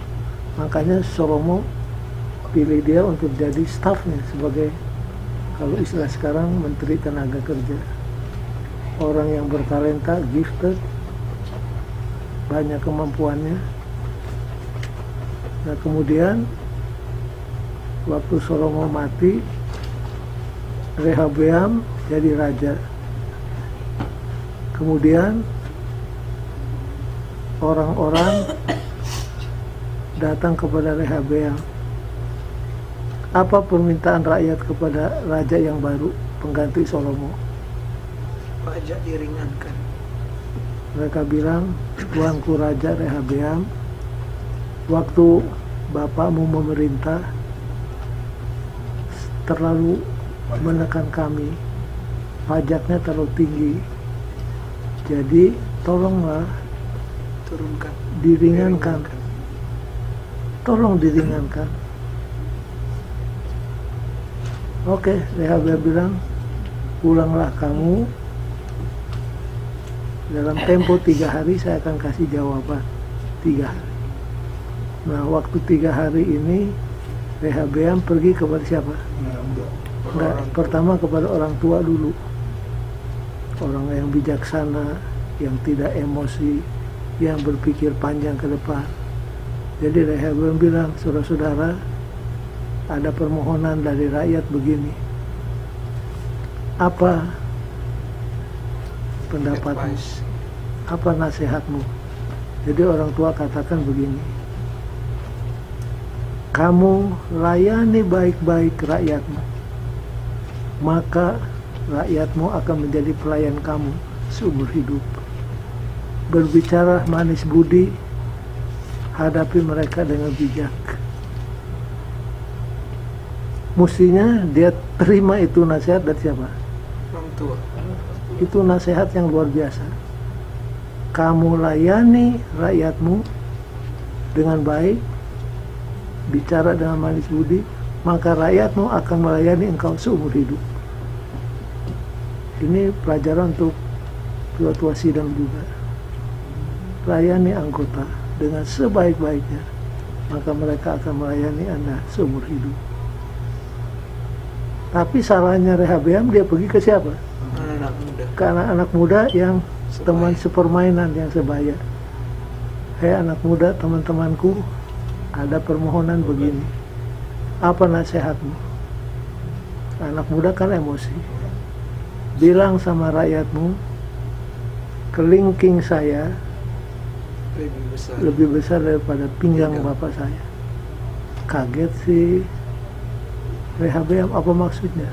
Speaker 1: Makanya Salomo pilih dia untuk jadi stafnya sebagai, kalau istilah sekarang, Menteri Tenaga Kerja. Orang yang bertalenta, gifted, banyak kemampuannya. Nah kemudian waktu Salomo mati, Rehabeam jadi raja. Kemudian orang-orang datang kepada Rehabeam. Apa permintaan rakyat kepada raja yang baru, pengganti Salomo?
Speaker 2: Pajak diringankan.
Speaker 1: Mereka bilang, tuanku Raja Rehabeam, waktu bapakmu memerintah terlalu menekan kami, pajaknya terlalu tinggi, jadi tolonglah
Speaker 2: Turunkan.
Speaker 1: diringankan, tolong diringankan. Oke, Rehabeam bilang, pulanglah kamu, dalam tempo 3 hari saya akan kasih jawaban. 3 hari. Nah waktu 3 hari ini Rehabeam pergi kepada siapa? Enggak, pertama kepada orang tua dulu, orang yang bijaksana, yang tidak emosi, yang berpikir panjang ke depan. Jadi Rehabeam bilang, saudara-saudara, ada permohonan dari rakyat begini, apa pendapatmu? Apa nasihatmu? Jadi orang tua katakan begini, kamu layani baik-baik rakyatmu, maka rakyatmu akan menjadi pelayan kamu seumur hidup. Berbicara manis budi, hadapi mereka dengan bijak. Mestinya dia terima itu nasihat dari siapa?
Speaker 2: Orang tua.
Speaker 1: Itu nasihat yang luar biasa. Kamu layani rakyatmu dengan baik, bicara dengan manis budi, maka rakyatmu akan melayani engkau seumur hidup. Ini pelajaran untuk tua-tua sidang juga. Layani anggota dengan sebaik-baiknya, maka mereka akan melayani Anda seumur hidup. Tapi salahnya Rehabeam, dia pergi ke siapa?
Speaker 2: Anak muda.
Speaker 1: Ke anak-anak muda yang teman sepermainan yang sebaya. Hei anak muda, teman-temanku, ada permohonan begini, apa nasihatmu? Anak muda kan emosi. Bilang sama rakyatmu, kelingking saya lebih besar daripada pinggang bapak saya. Kaget sih Rehabeam, apa maksudnya?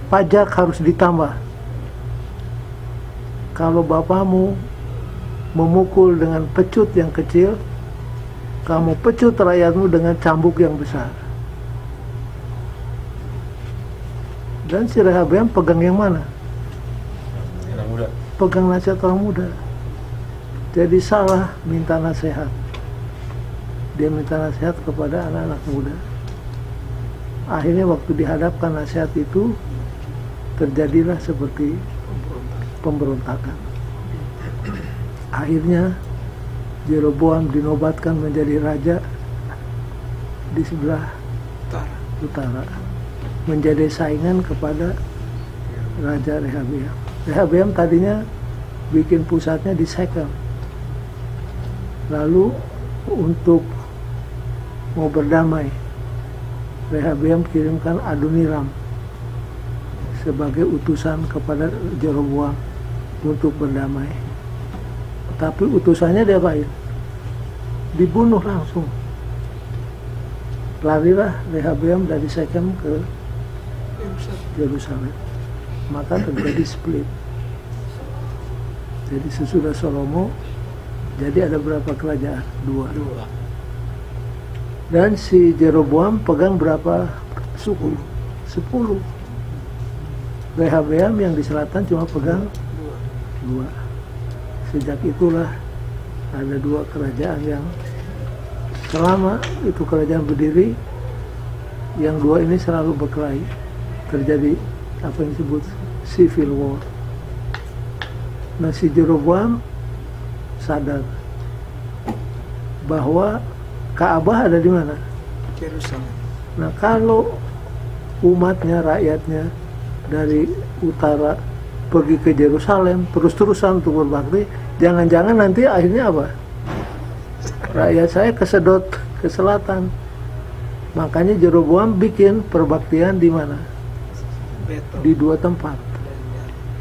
Speaker 1: Pajak harus ditambah. Kalau bapakmu memukul dengan pecut yang kecil, kamu pecut rakyatmu dengan cambuk yang besar. Dan si Rehabeam pegang yang mana? pegang nasihat orang muda. Jadi salah minta nasihat. Dia minta nasihat kepada anak-anak muda. Akhirnya waktu dihadapkan nasihat itu, terjadilah seperti pemberontakan. Akhirnya Jeroboam dinobatkan menjadi raja di sebelah utara, menjadi saingan kepada Raja Rehabeam. Rehabeam tadinya bikin pusatnya di Shekem. Lalu untuk mau berdamai, Rehabeam kirimkan Adoniram sebagai utusan kepada Jeroboam untuk berdamai. Tapi utusannya diapain? Dibunuh langsung. Larilah Rehabeam dari Shekem ke Yerusalem. Maka terjadi split. Jadi sesudah Salomo, jadi ada berapa kerajaan? Dua. Dan si Jeroboam pegang berapa suku? 10. Rehabeam yang di selatan cuma pegang 2. Sejak itulah ada 2 kerajaan yang selama itu kerajaan berdiri, yang 2 ini selalu berkelahi. Terjadi apa yang disebut civil war. Nah, si Jeroboam sadar bahwa Ka'bah ada di mana?
Speaker 2: Yerusalem.
Speaker 1: Nah, kalau umatnya, rakyatnya dari utara pergi ke Yerusalem terus-terusan untuk berbakti, jangan-jangan nanti akhirnya apa? Rakyat saya kesedot ke selatan. Makanya Jeroboam bikin perbaktian di mana? Di 2 tempat.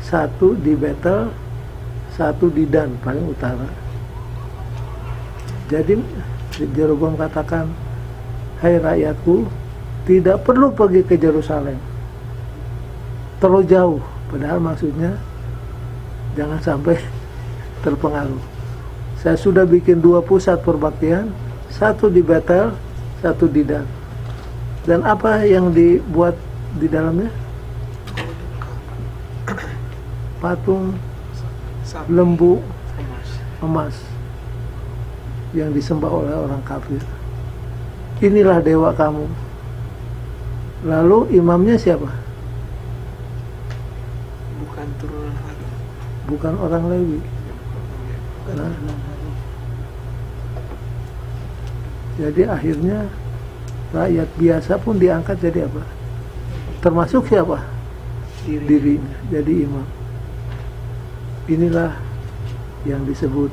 Speaker 1: Satu di Betel, satu di Dan, paling utara. Jadi Jeroboam katakan, hai rakyatku, tidak perlu pergi ke Yerusalem, terlalu jauh. Padahal maksudnya jangan sampai terpengaruh. Saya sudah bikin 2 pusat perbaktian, satu di Betel, satu di Dan. Dan apa yang dibuat di dalamnya? Patung lembu emas yang disembah oleh orang kafir. Inilah dewa kamu. Lalu imamnya siapa?
Speaker 2: Bukan turunan Harun.
Speaker 1: Bukan orang Lewi. Nah, jadi akhirnya rakyat biasa pun diangkat jadi apa? Termasuk siapa? Dirinya jadi imam. Inilah yang disebut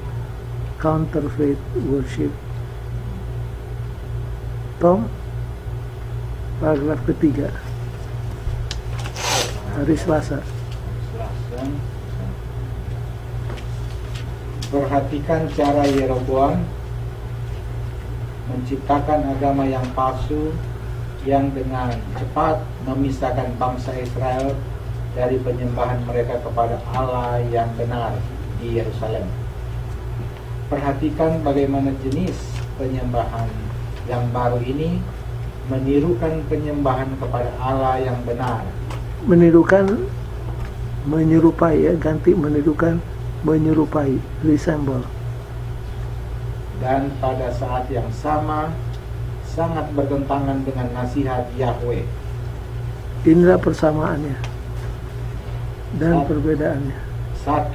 Speaker 1: counterfeit worship. Tom, paragraf ketiga, hari Selasa.
Speaker 9: Perhatikan cara Yeroboam menciptakan agama yang palsu yang dengan cepat memisahkan bangsa Israel dari penyembahan mereka kepada Allah yang benar di Yerusalem. Perhatikan bagaimana jenis penyembahan yang baru ini menirukan penyembahan kepada Allah yang benar.
Speaker 1: Menirukan, menyerupai ya, ganti menirukan, menyerupai, resemble.
Speaker 9: Dan pada saat yang sama sangat bertentangan dengan nasihat Yahweh.
Speaker 1: Inilah persamaannya dan perbedaannya.
Speaker 9: 1.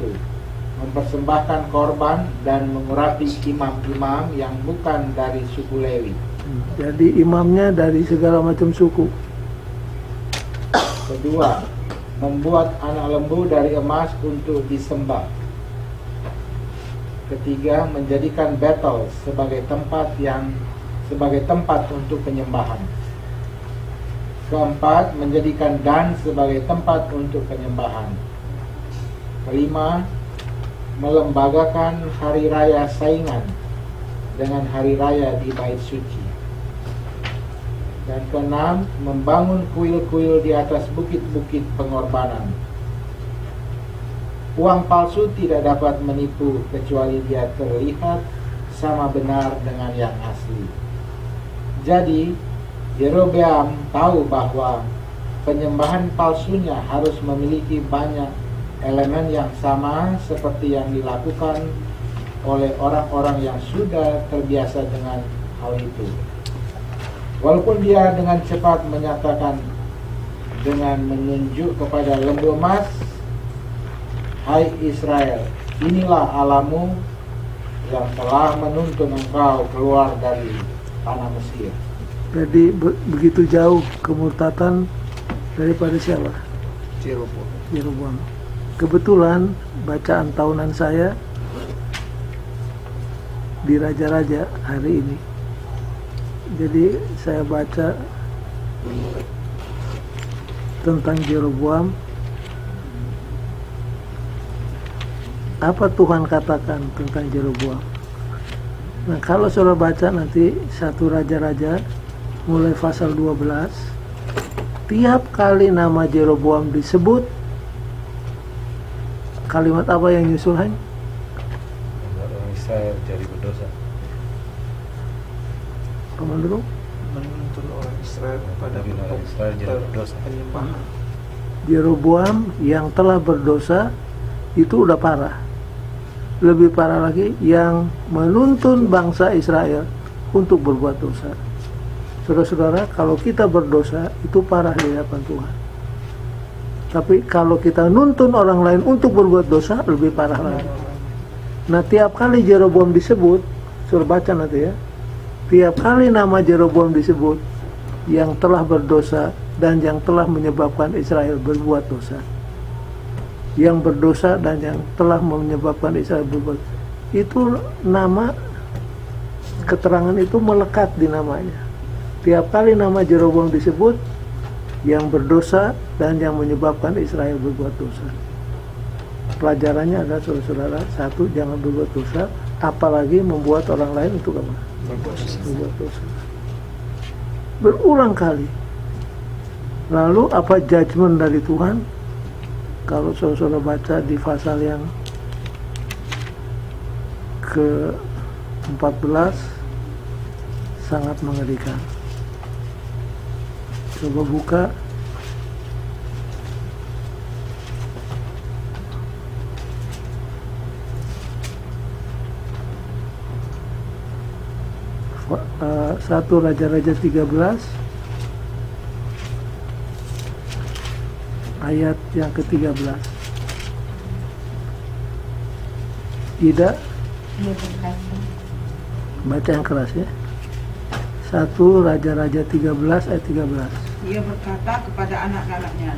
Speaker 9: Mempersembahkan korban dan mengurapi imam-imam yang bukan dari suku Lewi.
Speaker 1: Jadi imamnya dari segala macam suku.
Speaker 9: Kedua, membuat anak lembu dari emas untuk disembah. Ketiga, menjadikan Betel sebagai tempat untuk penyembahan. Keempat, menjadikan Dan sebagai tempat untuk penyembahan. Kelima, melembagakan hari raya saingan dengan hari raya di bait suci. Dan keenam, membangun kuil-kuil di atas bukit-bukit pengorbanan. Uang palsu tidak dapat menipu kecuali dia terlihat sama benar dengan yang asli. Jadi, Yerobeam tahu bahwa penyembahan palsunya harus memiliki banyak elemen yang sama seperti yang dilakukan oleh orang-orang yang sudah terbiasa dengan hal itu. Walaupun dia dengan cepat menyatakan dengan menunjuk kepada lembu emas, "Hai Israel, inilah Allahmu yang telah menuntun engkau keluar dari tanah Mesir."
Speaker 1: Jadi begitu jauh kemurtatan daripada siapa? Jeroboam. Kebetulan bacaan tahunan saya di Raja-Raja hari ini. Jadi saya baca tentang Jeroboam. Apa Tuhan katakan tentang Jeroboam? Nah, kalau saudara baca nanti 1 Raja-Raja mulai pasal 12, tiap kali nama Jeroboam disebut, kalimat apa yang nyusul, Han?
Speaker 10: Orang Israel jadi berdosa.
Speaker 1: Kamu dulu?
Speaker 2: Menuntun orang Israel pada
Speaker 10: Orang Israel jadi berdosa.
Speaker 2: penyembahan.
Speaker 1: Jeroboam yang telah berdosa itu udah parah. Lebih parah lagi yang menuntun bangsa Israel untuk berbuat dosa. Saudara-saudara, kalau kita berdosa itu parah di hadapan Tuhan. Tapi kalau kita nuntun orang lain untuk berbuat dosa lebih parah lagi. Nah, tiap kali Jeroboam disebut, suruh baca nanti ya. Tiap kali nama Jeroboam disebut, yang telah berdosa dan yang telah menyebabkan Israel berbuat dosa. Yang berdosa dan yang telah menyebabkan Israel berbuat, itu nama, keterangan itu melekat di namanya. Tiap kali nama Jeroboam disebut, yang berdosa dan yang menyebabkan Israel berbuat dosa. Pelajarannya adalah, saudara-saudara, satu, jangan berbuat dosa, apalagi membuat orang lain untuk apa? Berbuat dosa. Berulang kali. Lalu apa judgment dari Tuhan? Kalau saudara baca di pasal yang ke-14, sangat mengerikan. Coba buka satu Raja-Raja 13 ayat yang ke-13. Tidak,
Speaker 7: Ia berkata,
Speaker 1: baca yang keras ya. 1 Raja-Raja 13 ayat 13.
Speaker 11: Ia berkata kepada anak-anaknya,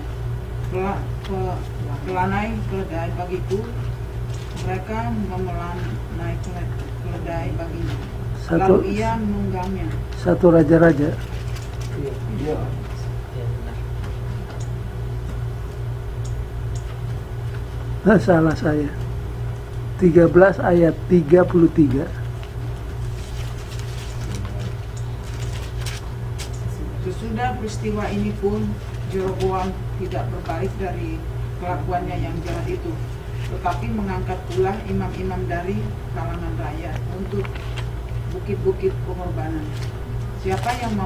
Speaker 11: "Kelanai keledai bagiku." Mereka memelanai keledai baginya. Lalu ia menunggangnya.
Speaker 1: 1 Raja-Raja.
Speaker 2: Iya.
Speaker 1: Nah, salah saya. 13 ayat 33.
Speaker 11: Sesudah peristiwa ini pun Jeroboam tidak berbalik dari kelakuannya yang jahat itu, tetapi mengangkat pula imam-imam dari kalangan rakyat untuk bukit-bukit pengorbanan. Siapa yang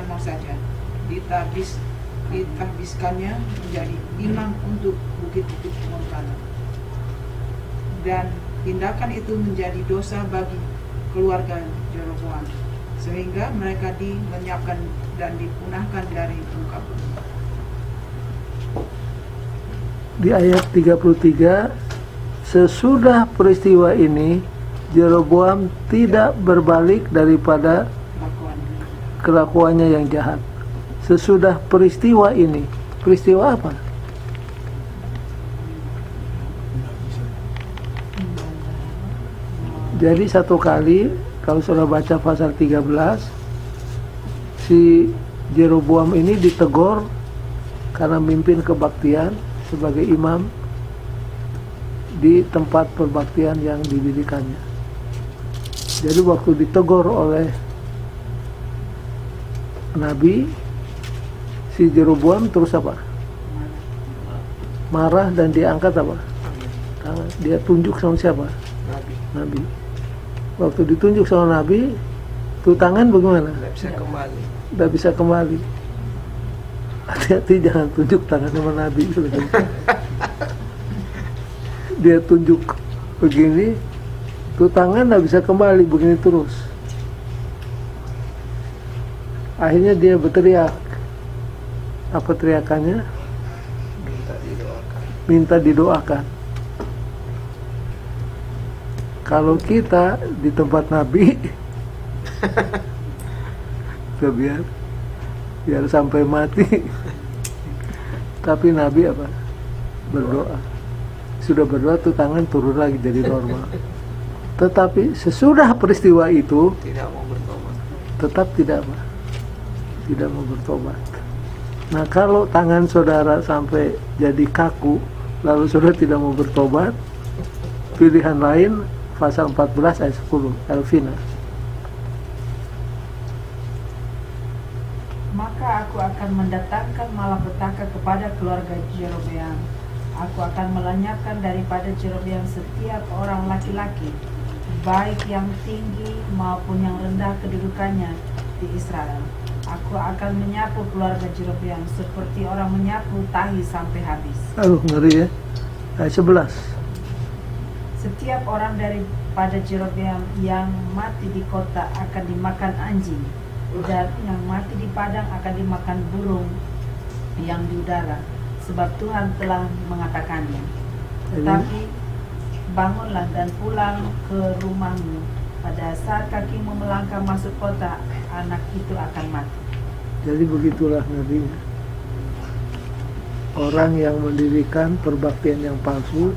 Speaker 11: mau saja ditahbiskannya menjadi imam untuk bukit-bukit pengorbanan. Dan tindakan itu menjadi dosa bagi keluarga Jeroboam, sehingga mereka dilenyapkan dan dipunahkan dari muka bumi.
Speaker 1: Di ayat 33, sesudah peristiwa ini Jeroboam tidak berbalik daripada kelakuannya yang jahat. Sesudah peristiwa ini, peristiwa apa? Jadi satu kali, kalau sudah baca pasal 13, si Jeroboam ini ditegur karena mimpin kebaktian sebagai imam di tempat perbaktian yang didirikannya. Jadi waktu ditegur oleh Nabi, si Jeroboam terus apa? Marah dan dia angkat apa? Dia tunjuk sama siapa? Nabi. Waktu ditunjuk sama Nabi, tuh tangan bagaimana?
Speaker 2: Tidak bisa kembali.
Speaker 1: Tidak bisa kembali. hati-hati jangan tunjuk tangan sama Nabi. Dia tunjuk begini, tuh tangan nggak bisa kembali begini terus. Akhirnya dia berteriak. Apa teriakannya? Minta didoakan. Kalau kita di tempat Nabi, kita biar sampai mati. Tapi Nabi apa? Berdoa. Sudah berdoa tuh tangan turun lagi jadi normal. Tetapi sesudah peristiwa itu
Speaker 2: Tidak mau bertobat.
Speaker 1: tetap tidak mau bertobat. Nah, kalau tangan saudara sampai jadi kaku lalu saudara tidak mau bertobat, pilihan lain pasal 14 ayat 10 Elvina.
Speaker 7: Maka aku akan mendatangkan malapetaka kepada keluarga Jerobeam. Aku akan melenyapkan daripada Jerobeam setiap orang laki-laki, baik yang tinggi maupun yang rendah kedudukannya di Israel. Aku akan menyapu keluarga Jerobeam seperti orang menyapu tahi sampai habis.
Speaker 1: Aduh, ngeri ya. Ayat 11.
Speaker 7: Setiap orang daripada Jerobeam yang mati di kota akan dimakan anjing, dan yang mati di padang akan dimakan burung yang di udara, sebab Tuhan telah mengatakannya. Tetapi bangunlah dan pulang ke rumahmu. Pada saat kakimu melangkah masuk kota, anak itu akan mati.
Speaker 1: Jadi begitulah ngerinya. Orang yang mendirikan perbaktian yang palsu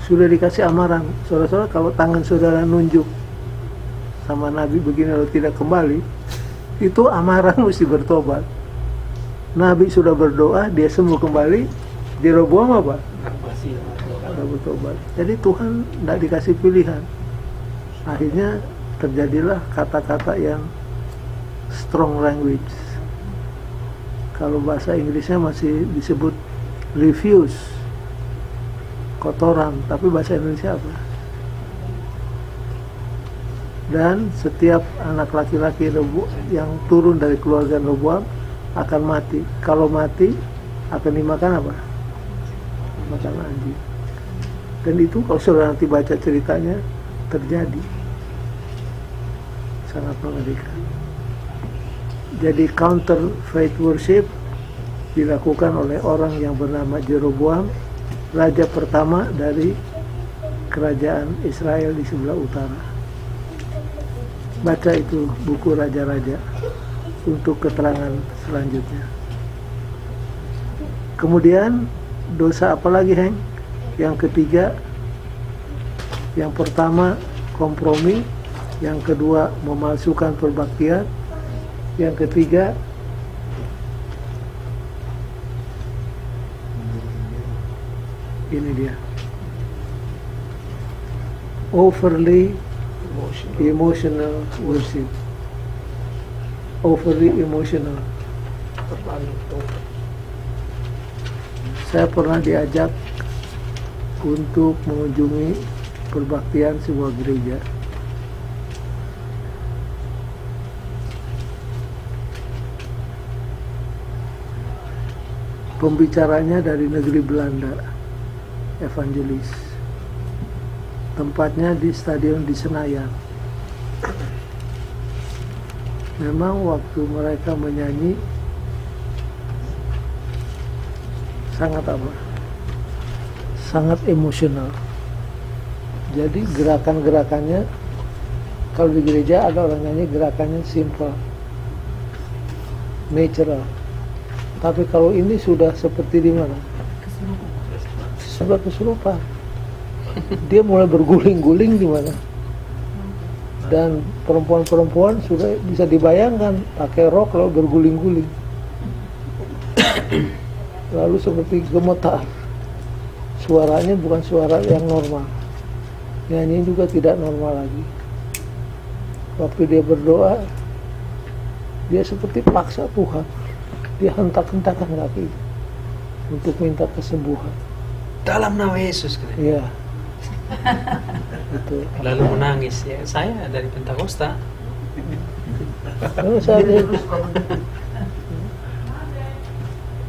Speaker 1: sudah dikasih amaran. Saudara-saudara, kalau tangan saudara nunjuk sama Nabi begini lalu tidak kembali, itu amaran mesti bertobat. Nabi sudah berdoa, dia sembuh kembali, Jeroboam apa? Tidak bertobat. Jadi Tuhan tidak dikasih pilihan. Akhirnya terjadilah kata-kata yang strong language. Kalau bahasa Inggrisnya masih disebut refuse, kotoran, tapi bahasa Indonesia apa? Dan setiap anak laki-laki yang turun dari keluarga Rehoboam akan mati. Kalau mati akan dimakan apa? Makan anjing. Dan itu kalau saudara nanti baca ceritanya terjadi. Sangat mengerikan. Jadi counter faith worship dilakukan oleh orang yang bernama Jeroboam, raja pertama dari kerajaan Israel di sebelah utara. Baca itu buku Raja-Raja untuk keterangan selanjutnya. Kemudian dosa apa lagi, Heng? Yang ketiga, yang pertama kompromi, yang kedua memalsukan perbaktian, yang ketiga ini dia, overly emotional worship. Overly emotional. Saya pernah diajak untuk mengunjungi perbaktian sebuah gereja. Pembicaranya dari negeri Belanda, evangelis. Tempatnya di stadion di Senayan. Memang waktu mereka menyanyi sangat apa? Sangat emosional. Jadi gerakan-gerakannya, kalau di gereja ada orang nyanyi gerakannya simple, natural. Tapi kalau ini sudah seperti di mana? Sudah kesurupan. Dia mulai berguling-guling di mana? Dan perempuan-perempuan sudah bisa dibayangkan pakai rok lalu berguling-guling. Lalu seperti gemetar. Suaranya bukan suara yang normal. Nyanyi juga tidak normal lagi. Waktu dia berdoa, dia seperti paksa Tuhan. Dia hentak-hentakan kaki untuk minta kesembuhan.
Speaker 4: Dalam nama Yesus.
Speaker 1: Iya. Itu.
Speaker 4: Lalu menangis. Ya, saya dari Pentakosta.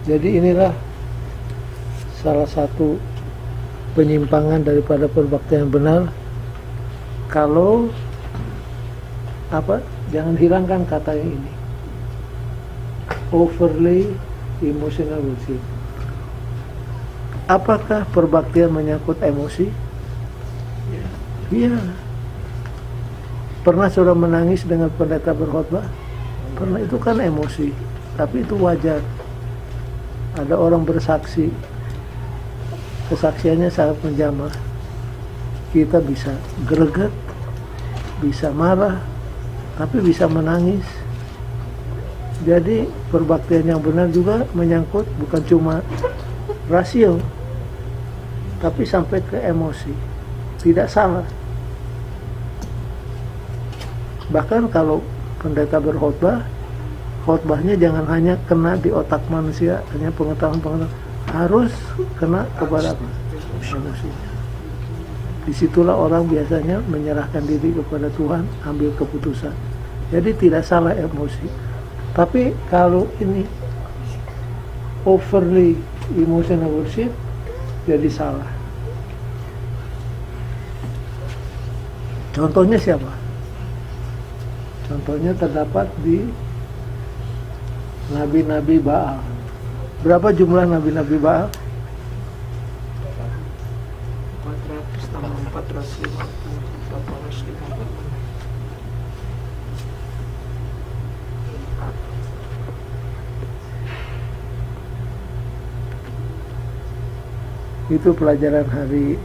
Speaker 1: Jadi inilah salah satu penyimpangan daripada perbaktian yang benar. Kalau jangan hilangkan kata ini, overly emotional worship. Apakah perbaktian menyangkut emosi? Iya. Pernah saudara menangis dengan pendeta berkhotbah? Pernah, itu kan emosi, tapi itu wajar. Ada orang bersaksi, kesaksiannya sangat menjamah. Kita bisa greget, bisa marah, tapi bisa menangis. Jadi perbaktian yang benar juga menyangkut bukan cuma rasio, tapi sampai ke emosi. Tidak salah. Bahkan kalau pendeta berkhotbah, khotbahnya jangan hanya kena di otak manusia, hanya pengetahuan, harus kena kepada apa? Emosinya. Disitulah orang biasanya menyerahkan diri kepada Tuhan, ambil keputusan. Jadi tidak salah emosi. Tapi kalau ini overly emotional worship, jadi salah. Contohnya siapa? Contohnya terdapat di nabi-nabi Baal. Berapa jumlah nabi-nabi Baal? 450. Itu pelajaran hari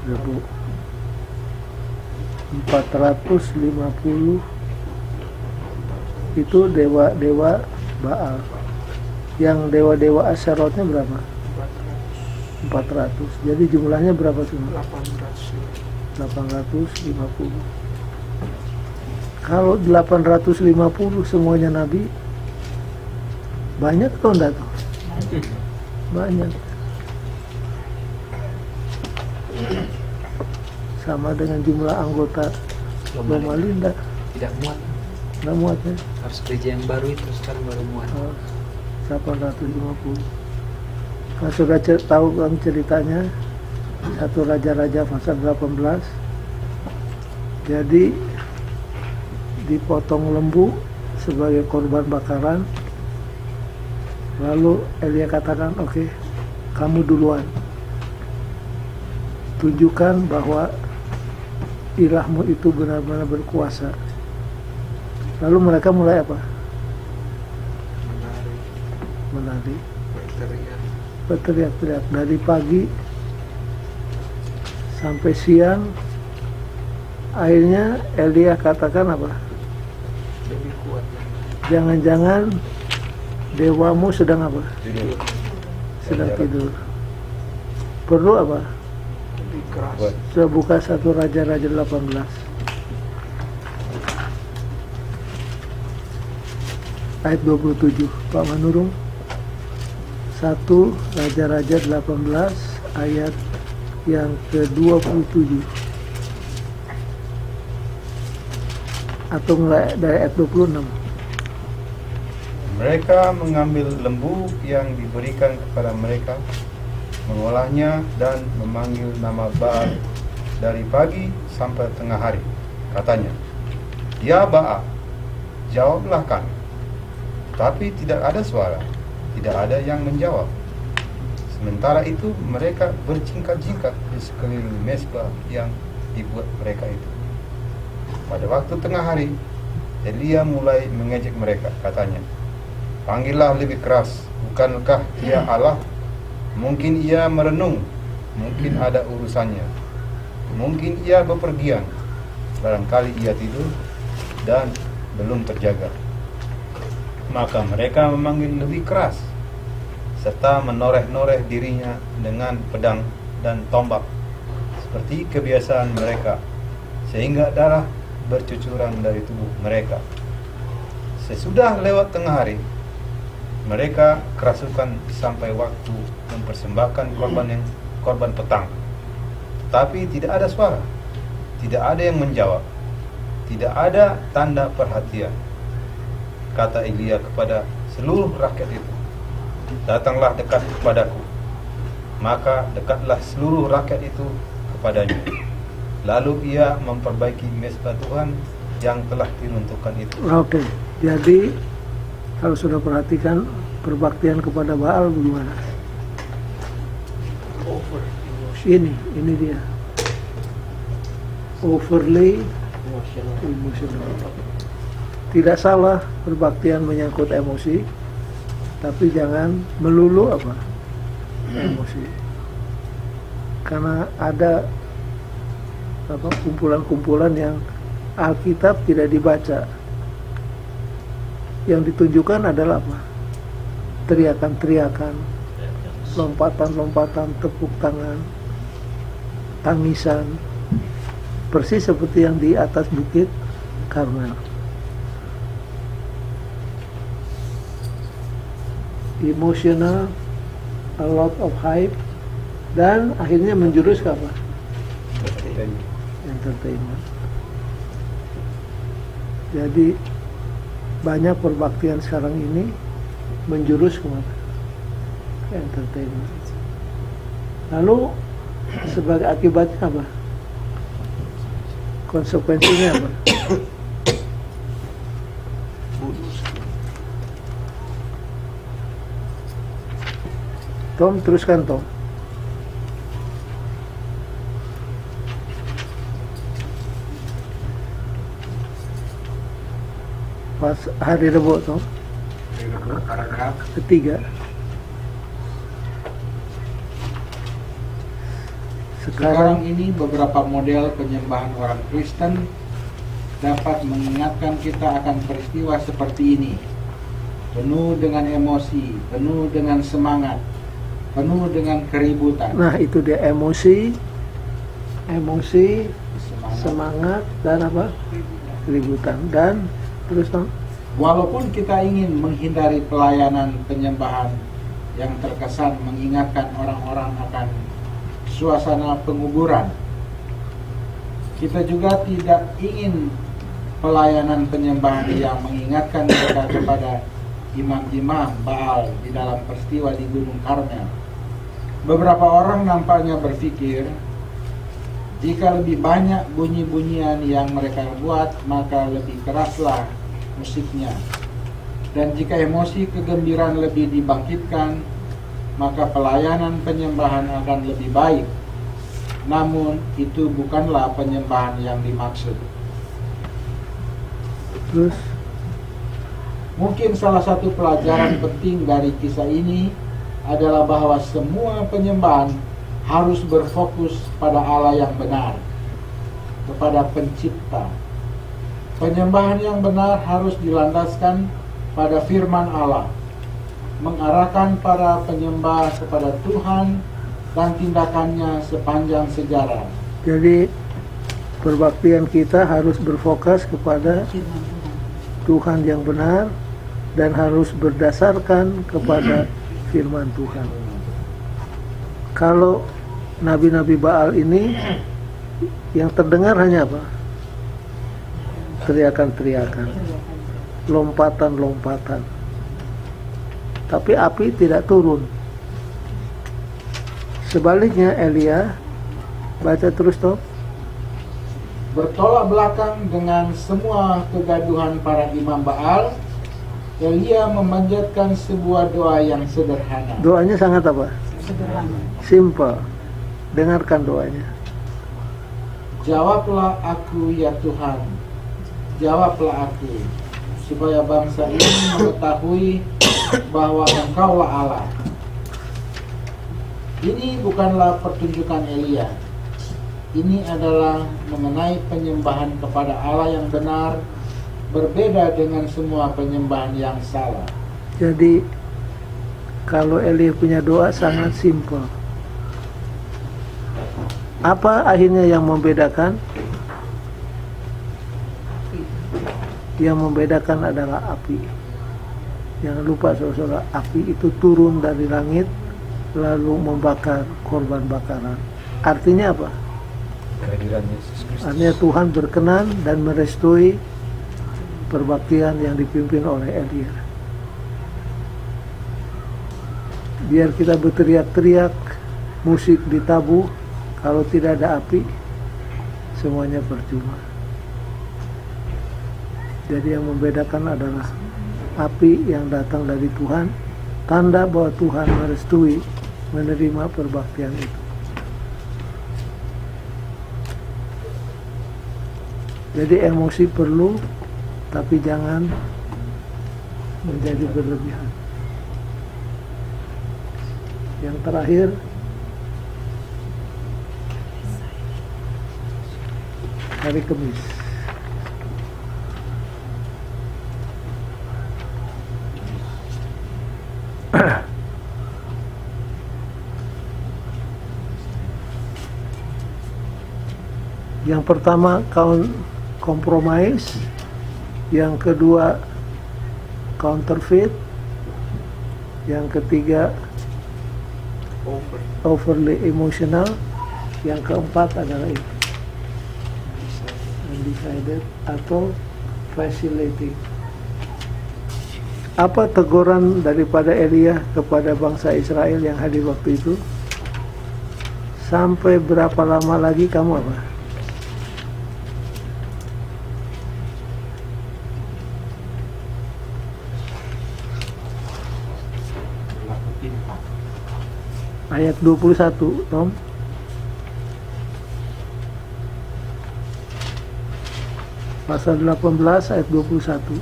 Speaker 1: Rabu. 450 itu dewa-dewa Baal. Yang dewa-dewa Asyarotnya berapa? 400. Jadi jumlahnya berapa semua? 850. Kalau 850 semuanya nabi, banyak atau enggak tuh? Banyak. Sama dengan jumlah anggota Lomalinda.
Speaker 4: Tidak muat.
Speaker 1: Nggak muat ya?
Speaker 4: Harus gereja yang baru itu sekarang baru muat.
Speaker 1: 850. Kalau sudah tahu kan ceritanya, satu raja-raja pasal 18. Jadi dipotong lembu sebagai korban bakaran. Lalu Elia katakan, oke, kamu duluan. Tunjukkan bahwa ilahmu itu benar-benar berkuasa. Lalu mereka mulai apa? Menari. Berteriak-teriak dari pagi sampai siang. Akhirnya Elia katakan apa?
Speaker 3: Lebih kuat.
Speaker 1: Jangan-jangan dewamu sedang apa? Sedang tidur. Perlu apa?
Speaker 3: Lebih keras.
Speaker 1: Sudah buka satu Raja-Raja 18. Ayat 27, Pak Manurung. 1 Raja-Raja 18 ayat yang ke-27. Atau mulai dari ayat 26.
Speaker 10: Mereka mengambil lembu yang diberikan kepada mereka, mengolahnya dan memanggil nama Baal dari pagi sampai tengah hari. Katanya, "Ya Baal, jawablah kami." Tapi tidak ada suara, tidak ada yang menjawab. Sementara itu mereka berjingkat-jingkat di sekeliling mezbah yang dibuat mereka itu. Pada waktu tengah hari, Elia mulai mengejek mereka, katanya, "Panggillah lebih keras, bukankah ia Allah? Mungkin ia merenung, mungkin ada urusannya, mungkin ia bepergian, barangkali ia tidur dan belum terjaga." Maka mereka memanggil lebih keras, serta menoreh-noreh dirinya dengan pedang dan tombak, seperti kebiasaan mereka, sehingga darah bercucuran dari tubuh mereka. Sesudah lewat tengah hari, mereka kerasukan sampai waktu mempersembahkan korban petang. Tetapi tidak ada suara, tidak ada yang menjawab, tidak ada tanda perhatian. Kata Elia kepada seluruh rakyat itu, datanglah dekat kepadaku. Maka dekatlah seluruh rakyat itu kepadanya. Lalu ia memperbaiki mezbah Tuhan yang telah diruntuhkan itu.
Speaker 1: Oke, jadi kalau sudah perhatikan perbaktian kepada Baal bagaimana? Ini dia. Overly emosional. Tidak salah perbaktian menyangkut emosi, tapi jangan melulu apa? Emosi. Karena ada kumpulan-kumpulan yang Alkitab tidak dibaca. Yang ditunjukkan adalah apa? Teriakan-teriakan, lompatan-lompatan, tepuk tangan, tangisan, persis seperti yang di atas bukit Karmel. Emotional, a lot of hype, dan akhirnya menjurus ke apa? Entertainment. Jadi banyak perbaktian sekarang ini menjurus kemana? Ke entertainment. Lalu sebagai akibatnya apa? Konsekuensinya apa? Tom, teruskan Tom. Pas hari Rebo Tom.
Speaker 9: Paragraf
Speaker 1: Ketiga.
Speaker 9: Sekarang ini beberapa model penyembahan orang Kristen dapat mengingatkan kita akan peristiwa seperti ini. Penuh dengan emosi, penuh dengan semangat, penuh dengan keributan.
Speaker 1: Nah, itu dia emosi, semangat dan apa? Keributan. Dan terus Tom.
Speaker 9: Walaupun kita ingin menghindari pelayanan penyembahan yang terkesan mengingatkan orang-orang akan suasana penguburan, kita juga tidak ingin pelayanan penyembahan yang mengingatkan mereka kepada imam-imam Baal di dalam peristiwa di Gunung Karmel. Beberapa orang nampaknya berpikir, jika lebih banyak bunyi-bunyian yang mereka buat, maka lebih keraslah musiknya. Dan jika emosi kegembiraan lebih dibangkitkan, maka pelayanan penyembahan akan lebih baik. Namun itu bukanlah penyembahan yang dimaksud.
Speaker 1: Terus
Speaker 9: mungkin salah satu pelajaran penting dari kisah ini adalah bahwa semua penyembahan harus berfokus pada Allah yang benar, kepada Pencipta. Penyembahan yang benar harus dilandaskan pada firman Allah, mengarahkan para penyembah kepada Tuhan dan tindakannya sepanjang sejarah.
Speaker 1: jadi perbaktian kita harus berfokus kepada Tuhan yang benar dan harus berdasarkan kepada firman Tuhan. Kalau nabi-nabi Baal ini yang terdengar hanya apa? Teriakan-teriakan, lompatan-lompatan. Tapi api tidak turun. Sebaliknya Elia, baca terus Tom.
Speaker 9: Bertolak belakang dengan semua kegaduhan para imam Baal, Elia memanjatkan sebuah doa yang sederhana.
Speaker 1: Doanya sangat apa?
Speaker 7: Sederhana.
Speaker 1: Simple. Dengarkan doanya.
Speaker 9: Jawablah aku ya Tuhan, jawablah aku, supaya bangsa ini mengetahui bahwa Engkaulah Allah. Ini bukanlah pertunjukan Elia. Ini adalah mengenai penyembahan kepada Allah yang benar, berbeda dengan semua penyembahan yang salah.
Speaker 1: Jadi kalau Elia punya doa sangat simple. Apa akhirnya yang membedakan? Yang membedakan adalah api. Jangan lupa saudara, api itu turun dari langit lalu membakar korban bakaran. Artinya apa?
Speaker 10: Kehadiran Yesus Kristus.
Speaker 1: Artinya Tuhan berkenan dan merestui perbaktian yang dipimpin oleh Elia. biar kita berteriak-teriak, musik ditabuh, kalau tidak ada api semuanya percuma. Jadi yang membedakan adalah api yang datang dari Tuhan, tanda bahwa Tuhan merestui menerima perbaktian itu. Jadi emosi perlu, tapi jangan menjadi berlebihan. Yang terakhir, hari Kamis. Yang pertama compromise, yang kedua counterfeit, yang ketiga overly emotional, yang keempat adalah itu undecided atau vacillating. Apa teguran daripada Elia kepada bangsa Israel yang hadir waktu itu? Sampai berapa lama lagi kamu apa? Ayat 21, Tom. Pasal 18 ayat 21.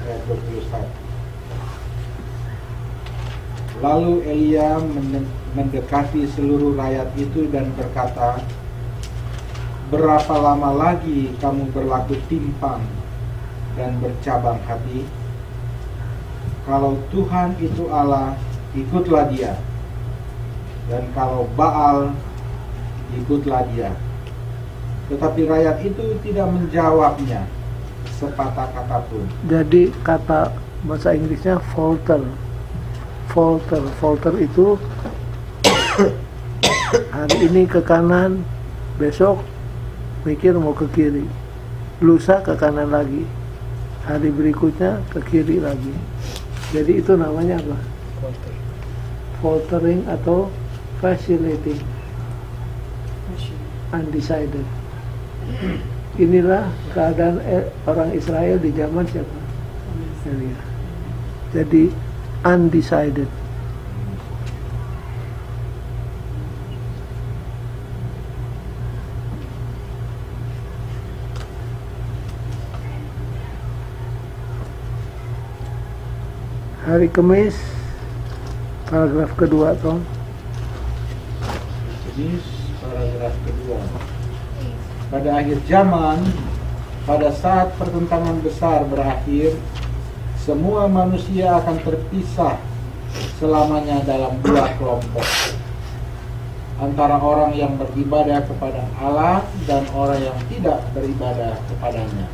Speaker 9: Ayat 21. Lalu Elia mendekati seluruh rakyat itu dan berkata, berapa lama lagi kamu berlaku timpang dan bercabang hati? Kalau Tuhan itu Allah, ikutlah Dia. Dan kalau Baal, ikutlah dia. Tetapi rakyat itu tidak menjawabnya sepatah kata pun.
Speaker 1: Jadi kata bahasa Inggrisnya falter. Falter itu hari ini ke kanan, besok mikir mau ke kiri, lusa ke kanan lagi, hari berikutnya ke kiri lagi. Jadi itu namanya apa? Faltering atau vacillating, undecided. Inilah keadaan orang Israel di zaman siapa? Elia. Jadi undecided. Hari Kamis, paragraf kedua, Tom.
Speaker 9: Paragraf kedua. Pada akhir zaman, pada saat pertentangan besar berakhir, semua manusia akan terpisah selamanya dalam dua kelompok, antara orang yang beribadah kepada Allah dan orang yang tidak beribadah kepadanya.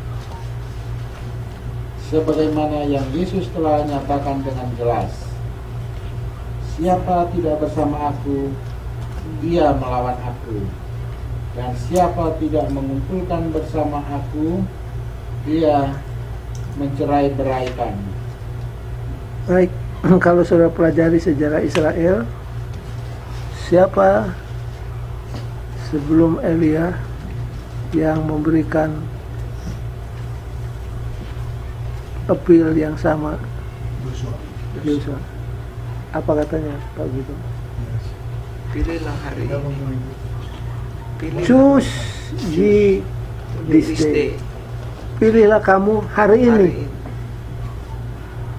Speaker 9: Sebagaimana yang Yesus telah nyatakan dengan jelas, siapa tidak bersama aku, dia melawan aku, dan siapa tidak mengumpulkan bersama aku, dia mencerai-beraikan.
Speaker 1: Baik, kalau sudah pelajari sejarah Israel, siapa sebelum Elia yang memberikan appeal yang sama? Yosua. Apa katanya Pak Gitu?
Speaker 2: Pilihlah hari ini.
Speaker 1: Choose ye this day. Pilihlah kamu hari ini.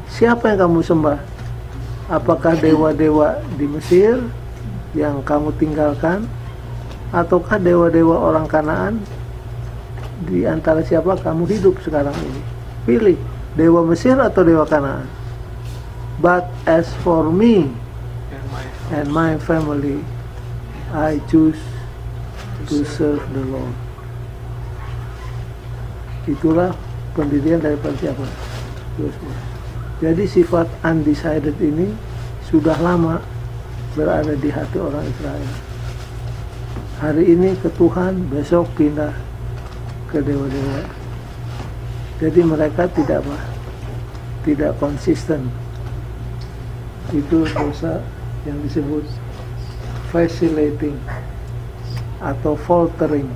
Speaker 1: Siapa yang kamu sembah? Apakah dewa-dewa di Mesir yang kamu tinggalkan, ataukah dewa-dewa orang Kanaan? Di antara siapa kamu hidup sekarang ini? Pilih, dewa Mesir atau dewa Kanaan. But as for me and my family, I choose to serve the Lord. Itulah pendirian daripada siapa? Yosua. Jadi sifat undecided ini sudah lama berada di hati orang Israel. Hari ini ke Tuhan, besok pindah ke dewa-dewa. Jadi mereka tidak konsisten. itu dosa yang disebut vacillating atau faltering.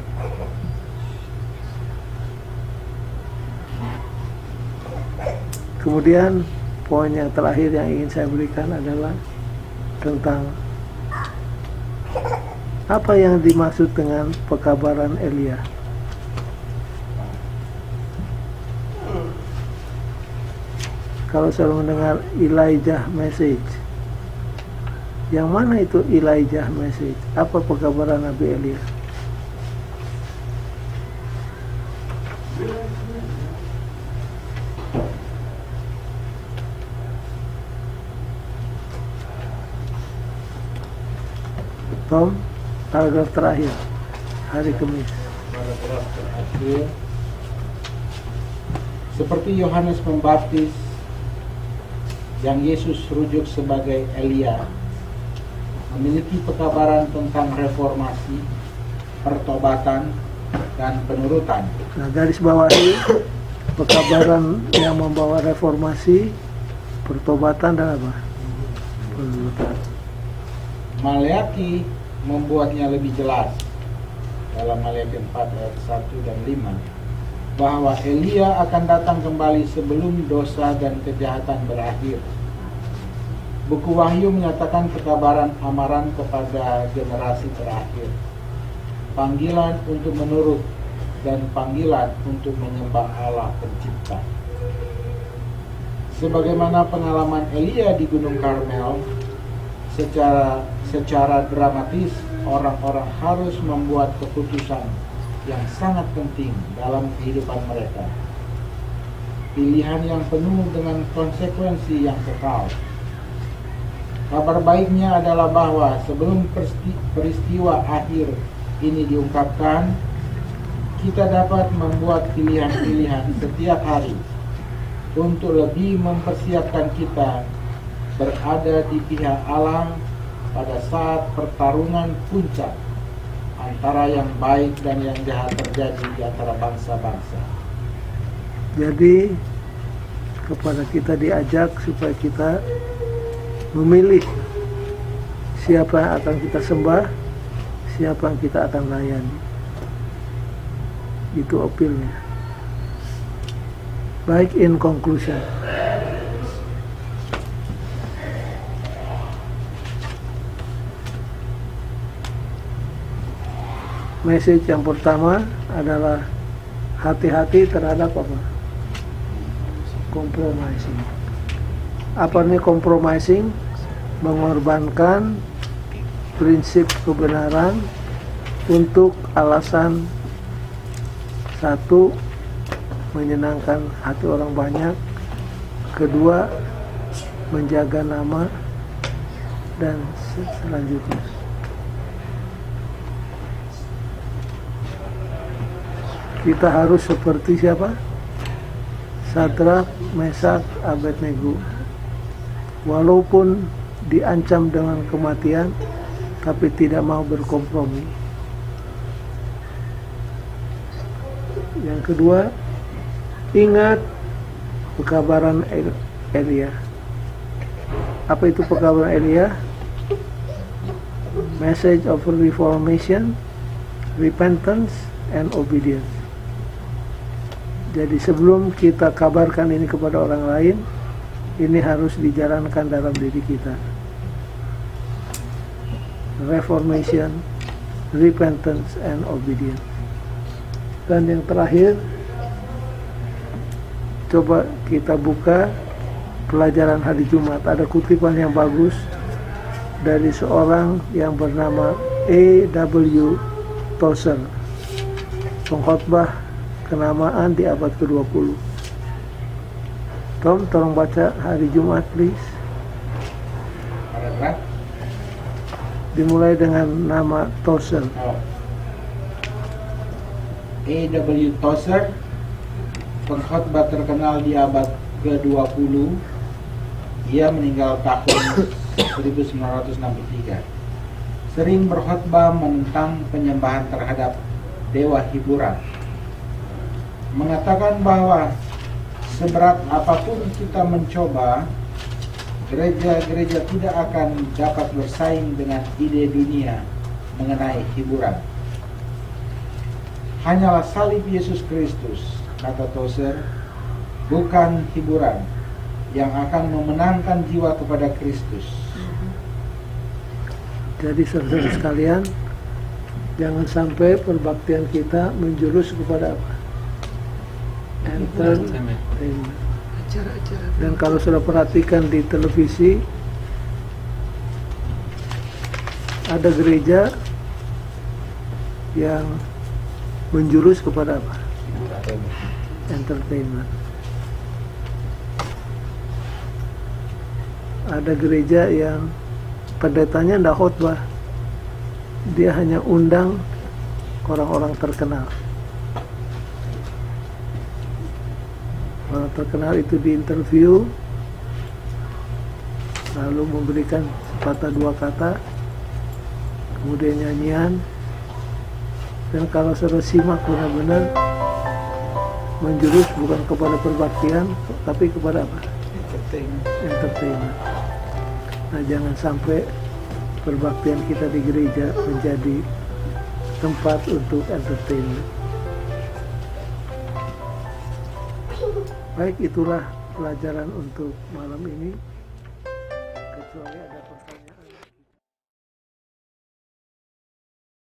Speaker 1: Kemudian poin yang terakhir yang ingin saya berikan adalah tentang apa yang dimaksud dengan pekabaran Elia. Kalau saya mendengar Elijah message, yang mana itu Elijah message? Apa pekabaran Nabi Elia? Tom, paragraf terakhir, hari Kamis.
Speaker 9: Paragraf terakhir. Seperti Yohanes Pembaptis yang Yesus rujuk sebagai Elia, memiliki pekabaran tentang reformasi, pertobatan, dan penurutan.
Speaker 1: Nah, garis bawahi pekabaran yang membawa reformasi, pertobatan, dan apa? Penurutan.
Speaker 9: Maleaki membuatnya lebih jelas dalam Maleaki 4 ayat 1 dan 5 bahwa Elia akan datang kembali sebelum dosa dan kejahatan berakhir. Buku Wahyu menyatakan pekabaran amaran kepada generasi terakhir, panggilan untuk menurut, dan panggilan untuk menyembah Allah Pencipta. Sebagaimana pengalaman Elia di Gunung Karmel, secara dramatis orang-orang harus membuat keputusan yang sangat penting dalam kehidupan mereka. Pilihan yang penuh dengan konsekuensi yang kekal. Kabar baiknya adalah bahwa sebelum peristiwa akhir ini diungkapkan, kita dapat membuat pilihan-pilihan setiap hari untuk lebih mempersiapkan kita berada di pihak Allah pada saat pertarungan puncak antara yang baik dan yang jahat terjadi di antara bangsa-bangsa.
Speaker 1: Jadi kepada kita diajak supaya kita memilih siapa yang akan kita sembah, siapa yang kita akan layani. Itu appealnya. Baik, in conclusion, message yang pertama adalah hati-hati terhadap apa? Compromising. Apa ini compromising? Mengorbankan prinsip kebenaran untuk alasan satu, menyenangkan hati orang banyak, kedua, menjaga nama, dan selanjutnya. Kita harus seperti siapa? Sadrak, Mesak, Abednego. Walaupun diancam dengan kematian, tapi tidak mau berkompromi. Yang kedua, ingat pekabaran Elia. Apa itu pekabaran Elia? Message of reformation, repentance, and obedience. Jadi sebelum kita kabarkan ini kepada orang lain, ini harus dijalankan dalam diri kita. Reformation, repentance, and obedience. Dan yang terakhir, coba kita buka pelajaran hari Jumat. Ada kutipan yang bagus dari seorang yang bernama A.W. Tozer, pengkhotbah kenamaan di abad ke-20. Tom, tolong baca hari Jumat, please.
Speaker 9: Paragraf
Speaker 1: Dimulai dengan nama Tozer.
Speaker 9: A.W. Tozer, pengkhotbah terkenal di abad ke-20. Ia meninggal tahun 1963. Sering berkhotbah menentang penyembahan terhadap dewa hiburan. Mengatakan bahwa seberat apapun kita mencoba, Gereja-gereja tidak akan dapat bersaing dengan ide dunia mengenai hiburan. Hanyalah salib Yesus Kristus, kata Tozer, bukan hiburan, yang akan memenangkan jiwa kepada Kristus.
Speaker 1: Jadi saudara sekalian, jangan sampai perbaktian kita menjurus kepada apa? Entertainment. Dan kalau sudah perhatikan di televisi, ada gereja yang menjurus kepada apa? Entertainment. Ada gereja yang pendetanya tidak khotbah, dia hanya undang orang-orang terkenal. Orang terkenal itu diinterview, lalu memberikan sepatah dua kata, kemudian nyanyian. Dan kalau sudah simak benar-benar menjurus bukan kepada perbaktian, tapi kepada apa? Entertainment. Nah, jangan sampai perbaktian kita di gereja menjadi tempat untuk entertainment. Baik, itulah pelajaran untuk malam ini. Kecuali ada pertanyaan.